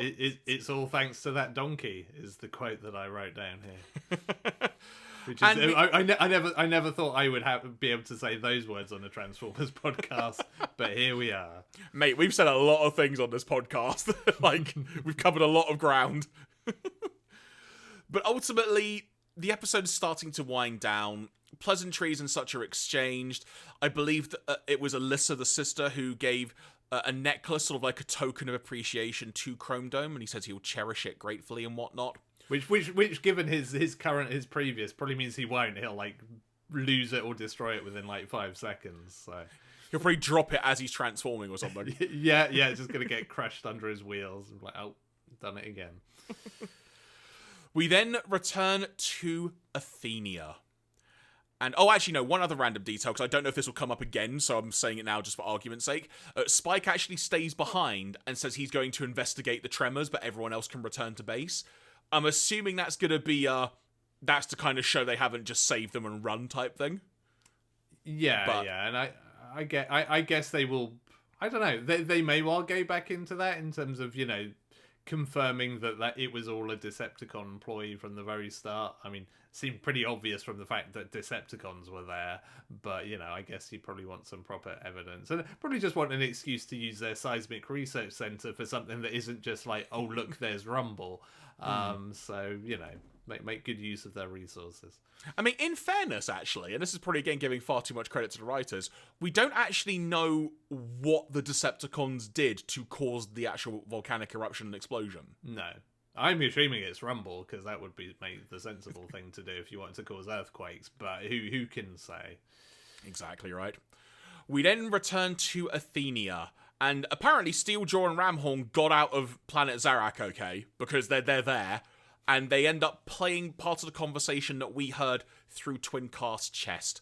it's all thanks to that donkey is the quote that I wrote down here. Which is, I never thought I would be able to say those words on a Transformers podcast, but here we are. Mate, we've said a lot of things on this podcast. Like, we've covered a lot of ground. But ultimately, the episode is starting to wind down. Pleasantries and such are exchanged. I believe that it was Alyssa, the sister, who gave a necklace, sort of like a token of appreciation to Chromedome, and he says he'll cherish it gratefully and whatnot. Which given his previous, probably means he won't. He'll like lose it or destroy it within like 5 seconds. So he'll probably drop it as he's transforming or something. yeah, it's just gonna get crushed under his wheels. I'm like, done it again. We then return to Athenia. And, actually, no, one other random detail, because I don't know if this will come up again, so I'm saying it now just for argument's sake. Spike actually stays behind and says he's going to investigate the tremors, but everyone else can return to base. I'm assuming that's going to be, that's to kind of show they haven't just saved them and run type thing. Yeah, and I guess they will, I don't know, they may well go back into that in terms of, confirming that it was all a Decepticon employee from the very start. I mean, it seemed pretty obvious from the fact that Decepticons were there, but, I guess you probably want some proper evidence. And probably just want an excuse to use their seismic research center for something that isn't just like, oh, look, there's Rumble. So, make good use of their resources. I mean, in fairness, actually, and this is probably, again, giving far too much credit to the writers, we don't actually know what the Decepticons did to cause the actual volcanic eruption and explosion. No. I'm assuming it's Rumble, because that would make the sensible thing to do if you wanted to cause earthquakes, but who can say? Exactly right. We then return to Athenia, and apparently Steeljaw and Ramhorn got out of planet Zarak okay, because they're there, and they end up playing part of the conversation that we heard through Twincast's chest.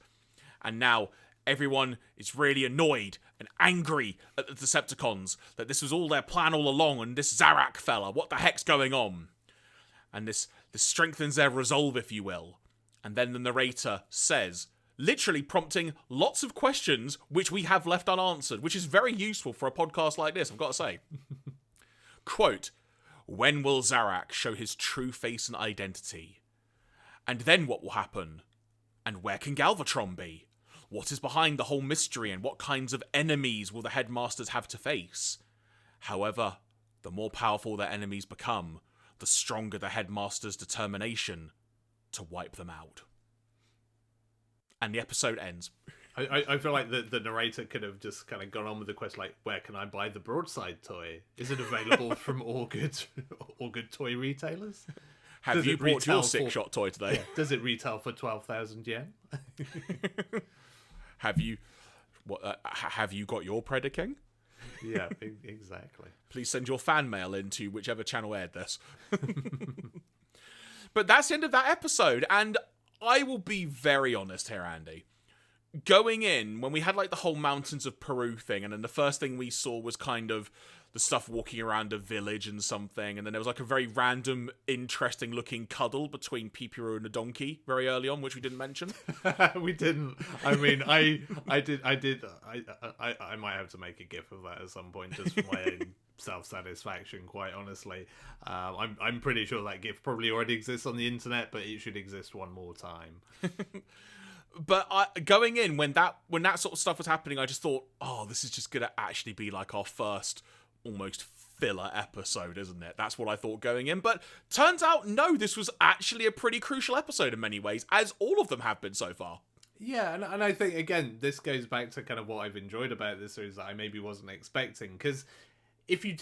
And now everyone is really annoyed and angry at the Decepticons, that this was all their plan all along, and this Zarak fella, what the heck's going on? And this strengthens their resolve, if you will. And then the narrator says, literally prompting lots of questions which we have left unanswered, which is very useful for a podcast like this, I've got to say. Quote, "When will Zarak show his true face and identity? And then what will happen? And where can Galvatron be? What is behind the whole mystery, and what kinds of enemies will the headmasters have to face? However, the more powerful their enemies become, the stronger the headmasters' determination to wipe them out." And the episode ends. I feel like the narrator could have just kind of gone on with the question, like, where can I buy the broadside toy? Is it available from all good toy retailers? Have you bought your six-shot toy today? Yeah. Does it retail for 12,000 yen? Have you got your Predaking? Yeah, exactly. Please send your fan mail in to whichever channel aired this. But that's the end of that episode, and I will be very honest here, Andy. Going in, when we had like the whole Mountains of Peru thing, and then the first thing we saw was kind of the stuff walking around a village and something, and then there was like a very random, interesting looking cuddle between Pipiru and a donkey very early on, which we didn't mention. We didn't. I mean, I might have to make a gif of that at some point, just for my own self-satisfaction, quite honestly. I'm pretty sure that gif probably already exists on the internet, but it should exist one more time. But going in, when that sort of stuff was happening, I just thought, oh, this is just going to actually be like our first almost filler episode, isn't it? That's what I thought going in. But turns out, no, this was actually a pretty crucial episode in many ways, as all of them have been so far. Yeah, and I think, again, this goes back to kind of what I've enjoyed about this series that I maybe wasn't expecting, because if you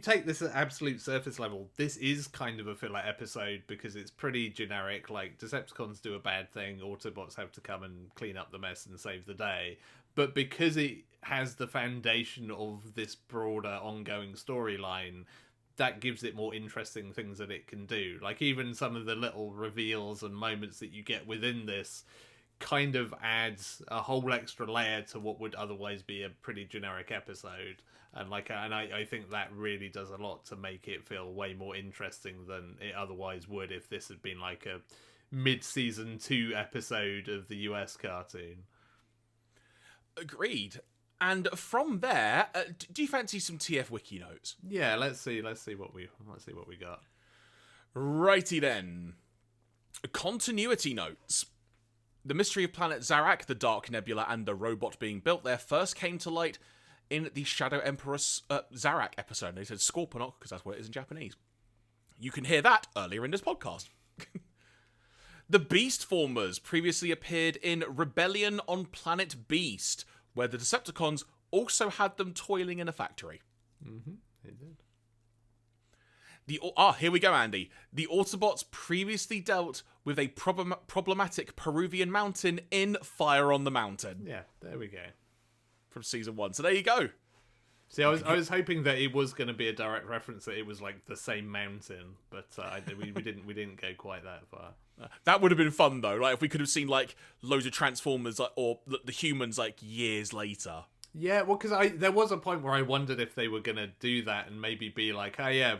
take this at absolute surface level, this is kind of a filler episode because it's pretty generic. Like, Decepticons do a bad thing, Autobots have to come and clean up the mess and save the day. But because it has the foundation of this broader ongoing storyline, that gives it more interesting things that it can do. Like, even some of the little reveals and moments that you get within this kind of adds a whole extra layer to what would otherwise be a pretty generic episode. And I think that really does a lot to make it feel way more interesting than it otherwise would if this had been like a mid-season 2 episode of the US cartoon. Agreed. And from there, do you fancy some TF Wiki notes? Yeah, let's see what we got. Righty then. Continuity notes. The mystery of planet Zarak, the Dark Nebula, and the robot being built there first came to light in the Shadow Emperor Zarak episode. They said Scorponok, because that's what it is in Japanese. You can hear that earlier in this podcast. The Beast Formers previously appeared in Rebellion on Planet Beast, where the Decepticons also had them toiling in a factory. Mm-hmm, they did. Here we go, Andy. The Autobots previously dealt with a problematic Peruvian mountain in Fire on the Mountain. Yeah, there we go. From season 1. So there you go. See, I was hoping that it was going to be a direct reference, that it was like the same mountain, but we didn't go quite that far. That would have been fun though. Like if we could have seen like loads of Transformers or the humans like years later. Yeah, well, because there was a point where I wondered if they were going to do that and maybe be like, oh yeah,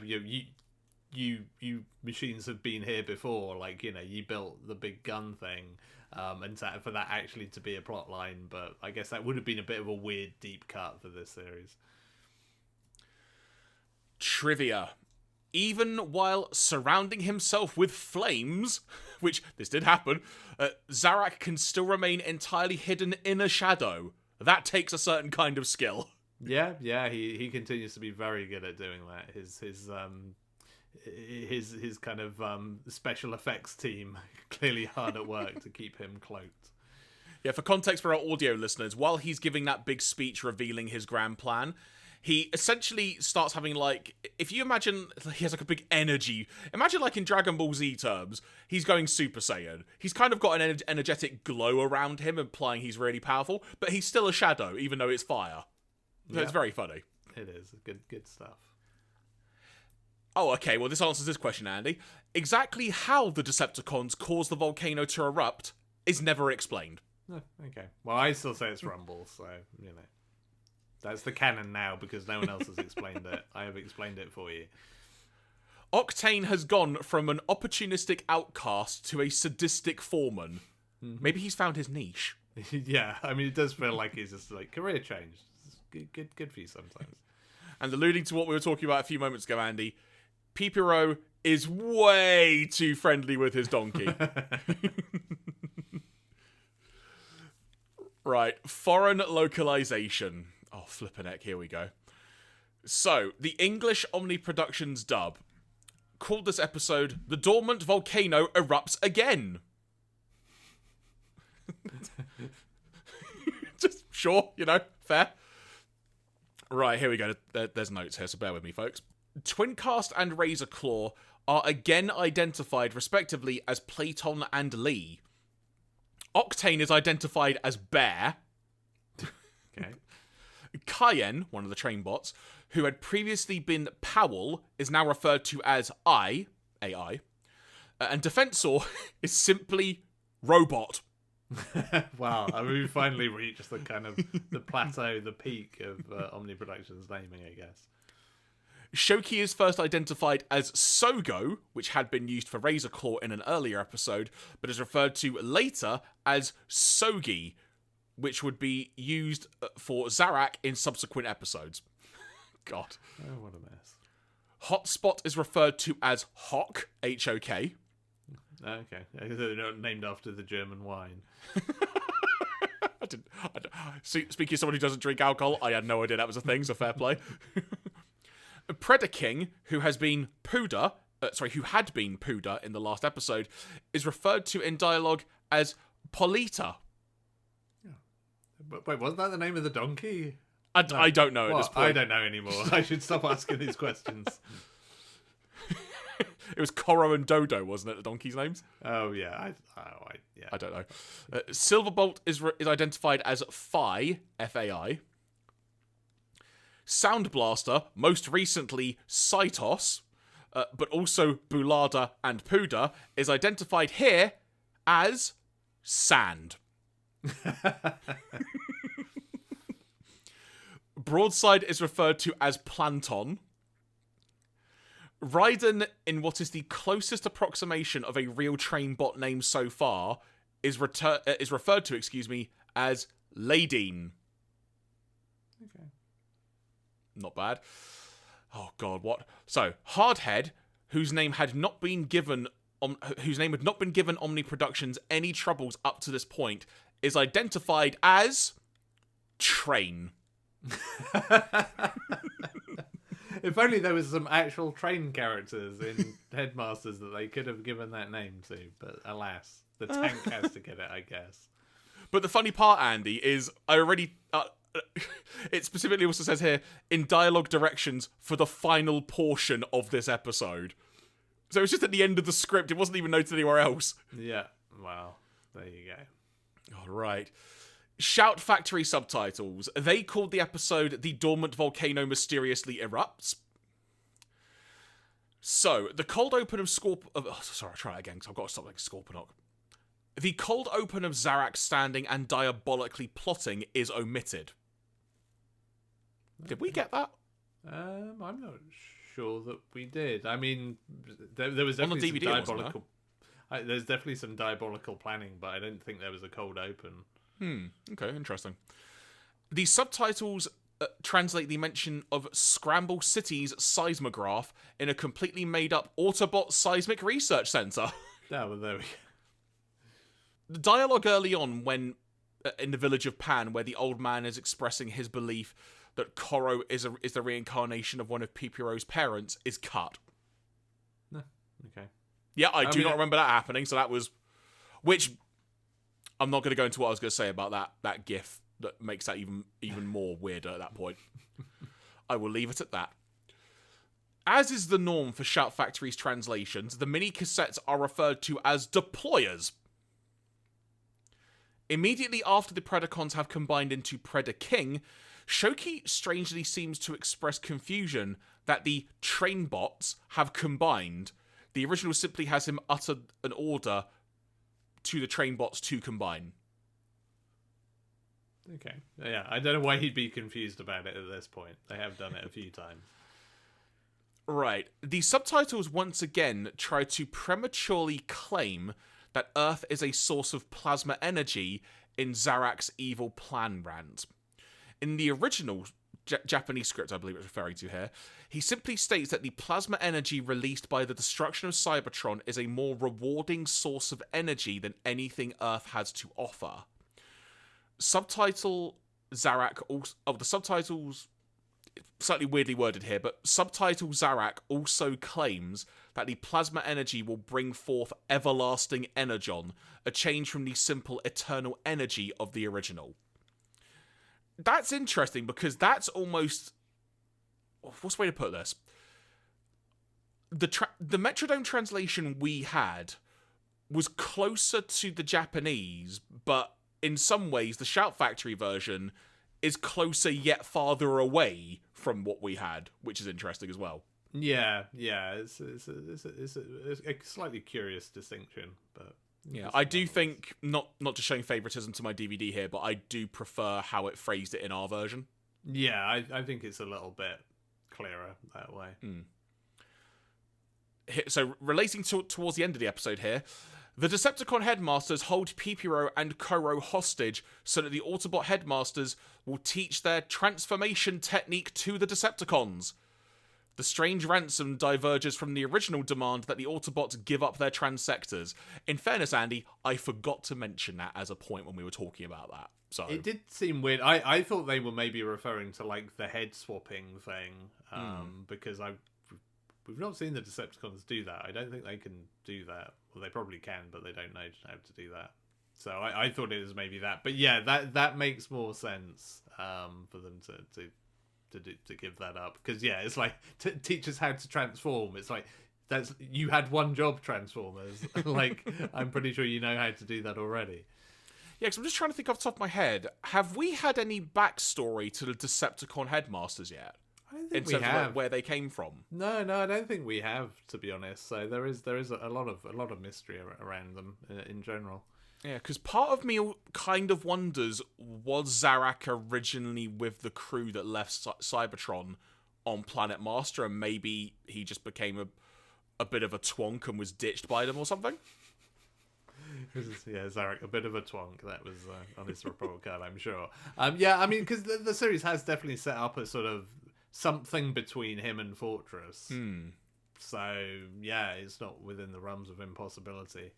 you machines have been here before, like, you know, you built the big gun thing, and for that actually to be a plot line. But I guess that would have been a bit of a weird deep cut for this series. Trivia. Even while surrounding himself with flames, which this did happen, Zarak can still remain entirely hidden in a shadow. That takes a certain kind of skill. Yeah, he continues to be very good at doing that. his kind of special effects team clearly hard at work to keep him cloaked. Yeah, for context for our audio listeners, while he's giving that big speech revealing his grand plan, he essentially starts having, like, if you imagine he has like a big energy, imagine like in Dragon Ball Z terms, he's going Super Saiyan. He's kind of got an energetic glow around him, implying he's really powerful, but he's still a shadow, even though it's fire. So it's very funny. It is. Good stuff. Oh, okay, well this answers this question, Andy. Exactly how the Decepticons caused the volcano to erupt is never explained. Okay. Well, I still say it's Rumble, so, that's the canon now because no one else has explained it. I have explained it for you. Octane has gone from an opportunistic outcast to a sadistic foreman. Maybe he's found his niche. Yeah, I mean, it does feel like he's just like career change. It's good for you sometimes. And alluding to what we were talking about a few moments ago, Andy, Pipiro is way too friendly with his donkey. Right, foreign localization. Oh, flippin' heck, here we go. So, the English Omni Productions dub called this episode The Dormant Volcano Erupts Again. Just, sure, fair. Right, here we go. There's notes here, so bear with me, folks. Twincast and Razor Claw are again identified, respectively, as Platon and Lee. Octane is identified as Bear. Okay. Cayenne, one of the train bots, who had previously been Powell, is now referred to as AI. And Defensor is simply Robot. Wow, I mean, we finally reached the kind of the plateau, the peak of Omni Productions naming, I guess. Shoki is first identified as Sogo, which had been used for Razor Claw in an earlier episode, but is referred to later as Sogi, which would be used for Zarak in subsequent episodes. God. Oh, what a mess. Hotspot is referred to as Hock, H-O-K. Okay, they're not named after the German wine. Speaking of someone who doesn't drink alcohol, I had no idea that was a thing, so fair play. Predaking, who had been Puda in the last episode, is referred to in dialogue as Polita. Yeah. But wait, wasn't that the name of the donkey? I don't know at this point. I don't know anymore. I should stop asking these questions. It was Koro and Dodo, wasn't it, the donkey's names? Oh, yeah. I don't know. Silverbolt is identified as Phi, F-A-I. Sound Blaster, most recently Cytos, but also Bulada and Puda, is identified here as Sand. Broadside is referred to as Planton. Raiden, in what is the closest approximation of a real train bot name so far, is referred to, as Ladine. Okay. Not bad. Oh god, what? So, Hardhead, whose name had not been given Omni Productions any troubles up to this point, is identified as Train. If only there was some actual train characters in Headmasters that they could have given that name to, but alas, the tank has to get it, I guess. But the funny part, Andy, is I already... it specifically also says here, in dialogue directions for the final portion of this episode. So it's just at the end of the script. It wasn't even noted anywhere else. Yeah, well, there you go. All right. Shout Factory subtitles. They called the episode The Dormant Volcano Mysteriously Erupts. So, the cold open of sorry, I'll try it again because I've got to stop like Scorponok. The cold open of Zarak standing and diabolically plotting is omitted. Did we get that? I'm not sure that we did. I mean, there was definitely on the DVD, some diabolical... there's definitely some diabolical planning, but I don't think there was a cold open. Okay, interesting. The subtitles translate the mention of Scramble City's seismograph in a completely made-up Autobot seismic research center. Oh, well, there we go. The dialogue early on when in the village of Pan, where the old man is expressing his belief that Koro is the reincarnation of one of Pipiro's parents, is cut. Okay. Yeah, I do not remember that happening. So that was, which I'm not going to go into what I was going to say about that GIF that makes that even more weirder at that point. I will leave it at that. As is the norm for Shout Factory's translations, the mini cassettes are referred to as deployers. Immediately after the Predacons have combined into Predaking, Shoki strangely seems to express confusion that the Trainbots have combined. The original simply has him utter an order to the Trainbots to combine. Okay. Yeah, I don't know why he'd be confused about it at this point. They have done it a few times. Right. The subtitles once again try to prematurely claim that Earth is a source of plasma energy in Zarak's evil plan rant. In the original Japanese script, I believe it's referring to here, he simply states that the plasma energy released by the destruction of Cybertron is a more rewarding source of energy than anything Earth has to offer. Subtitle Zarak also... Oh, the subtitles... Slightly weirdly worded here, but subtitle Zarak also claims that the plasma energy will bring forth everlasting energon, a change from the simple eternal energy of the original. That's interesting because that's almost... What's the way to put this? The Metrodome translation we had was closer to the Japanese, but in some ways the Shout Factory version is closer yet farther away from what we had, which is interesting as well. Yeah, it's a slightly curious distinction, but yeah, I do think not just showing favoritism to my DVD here, but I do prefer how it phrased it in our version. Yeah, I think it's a little bit clearer that way. So relating towards the end of the episode here, the Decepticon headmasters hold Pipiro and Koro hostage so that the Autobot headmasters will teach their transformation technique to the Decepticons. The strange ransom diverges from the original demand that the Autobots give up their transectors. In fairness, Andy, I forgot to mention that as a point when we were talking about that. So it did seem weird. I thought they were maybe referring to like the head swapping thing, because we've not seen the Decepticons do that. I don't think they can do that. Well, they probably can, but they don't know how to do that. So I thought it was maybe that. But yeah, that makes more sense for them to give that up. Because yeah, it's like teach us how to transform. It's like you had one job, Transformers. Like I'm pretty sure you know how to do that already. Yeah, because I'm just trying to think off the top of my head. Have we had any backstory to the Decepticon headmasters yet? I don't in think terms we have. of where they came from. No, I don't think we have, to be honest. So there is a lot of mystery around them in general. Yeah, because part of me kind of wonders, was Zarak originally with the crew that left Cybertron on Planet Master, and maybe he just became a bit of a twonk and was ditched by them or something? Yeah, Zarak, a bit of a twonk. That was on his report card, I'm sure. Yeah, I mean, because the series has definitely set up a sort of something between him and Fortress. So, yeah, it's not within the realms of impossibility.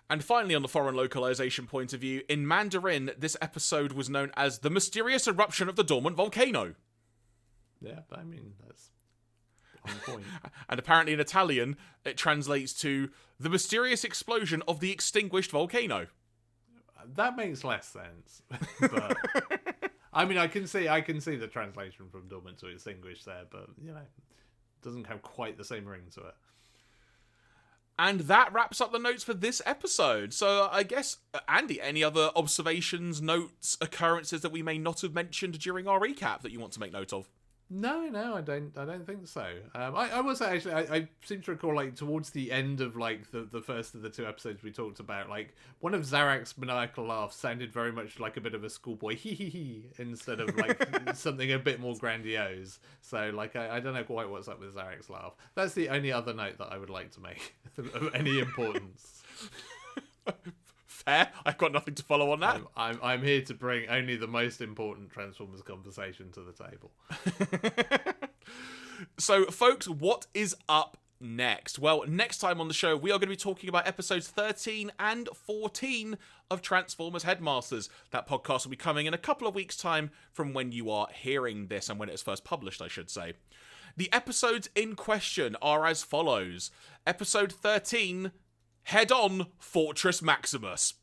And finally, on the foreign localization point of view, in Mandarin, this episode was known as The Mysterious Eruption of the Dormant Volcano. Yeah, I mean, that's on point. And apparently in Italian, it translates to The Mysterious Explosion of the Extinguished Volcano. That makes less sense. But I mean, I can see the translation from Dormant to Extinguished there, but, you know, it doesn't have quite the same ring to it. And that wraps up the notes for this episode. So I guess, Andy, any other observations, notes, occurrences that we may not have mentioned during our recap that you want to make note of? No, I don't think so. I will say, actually, I seem to recall, like, towards the end of, like, the first of the two episodes we talked about, like, one of Zarak's maniacal laughs sounded very much like a bit of a schoolboy hee instead of, like, something a bit more grandiose. So, like, I don't know quite what's up with Zarak's laugh. That's the only other note that I would like to make of any importance. Fair. I've got nothing to follow on that. I'm here to bring only the most important Transformers conversation to the table. So, folks, what is up next? Well, next time on the show, we are going to be talking about episodes 13 and 14 of Transformers Headmasters. That podcast will be coming in a couple of weeks' time from when you are hearing this, and when it is first published, I should say. The episodes in question are as follows. Episode 13, Head On, Fortress Maximus.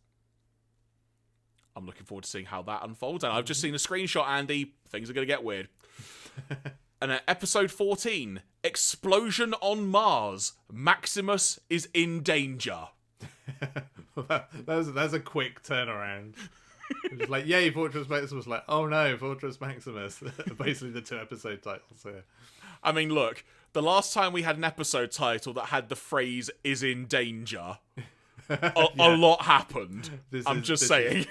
I'm looking forward to seeing how that unfolds, and I've just seen a screenshot, Andy. Things are going to get weird. And episode 14, Explosion on Mars. Maximus is in danger. That's a quick turnaround. It's like, yay, Fortress Maximus. Like, oh no, Fortress Maximus. Basically the 2 episode titles here. I mean, look, the last time we had an episode title that had the phrase "is in danger," a lot happened. I'm just saying.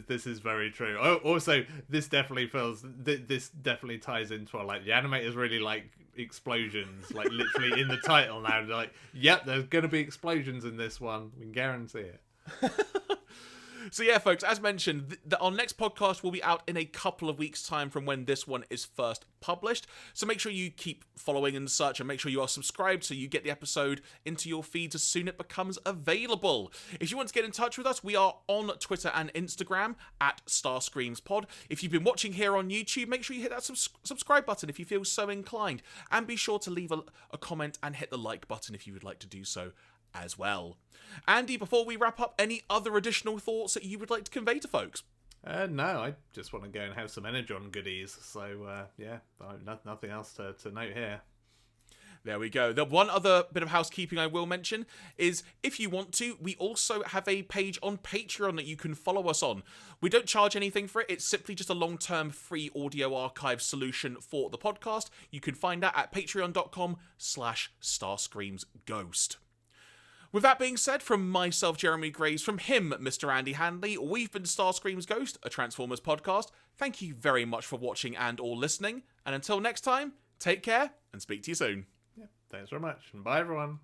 This is very true. Also, this definitely feels. This definitely ties into like the animators really like explosions, like literally in the title now. They're like, yep, there's gonna be explosions in this one. We can guarantee it. So yeah, folks, as mentioned, our next podcast will be out in a couple of weeks' time from when this one is first published. So make sure you keep following and such, and make sure you are subscribed so you get the episode into your feeds as soon as it becomes available. If you want to get in touch with us, we are on Twitter and Instagram at StarscreamsPod. If you've been watching here on YouTube, make sure you hit that subscribe button if you feel so inclined. And be sure to leave a comment and hit the like button if you would like to do so as well. Andy, before we wrap up, any other additional thoughts that you would like to convey to folks? No, I just want to go and have some Energon goodies. So, yeah, nothing else to note here. There we go. The one other bit of housekeeping I will mention is, if you want to, we also have a page on Patreon that you can follow us on. We don't charge anything for it. It's simply just a long-term free audio archive solution for the podcast. You can find that at patreon.com/StarscreamsGhost. With that being said, from myself, Jeremy Graves, from him, Mr. Andy Handley, we've been Starscream's Ghost, a Transformers podcast. Thank you very much for watching and or listening. And until next time, take care and speak to you soon. Yeah, thanks very much. And bye, everyone.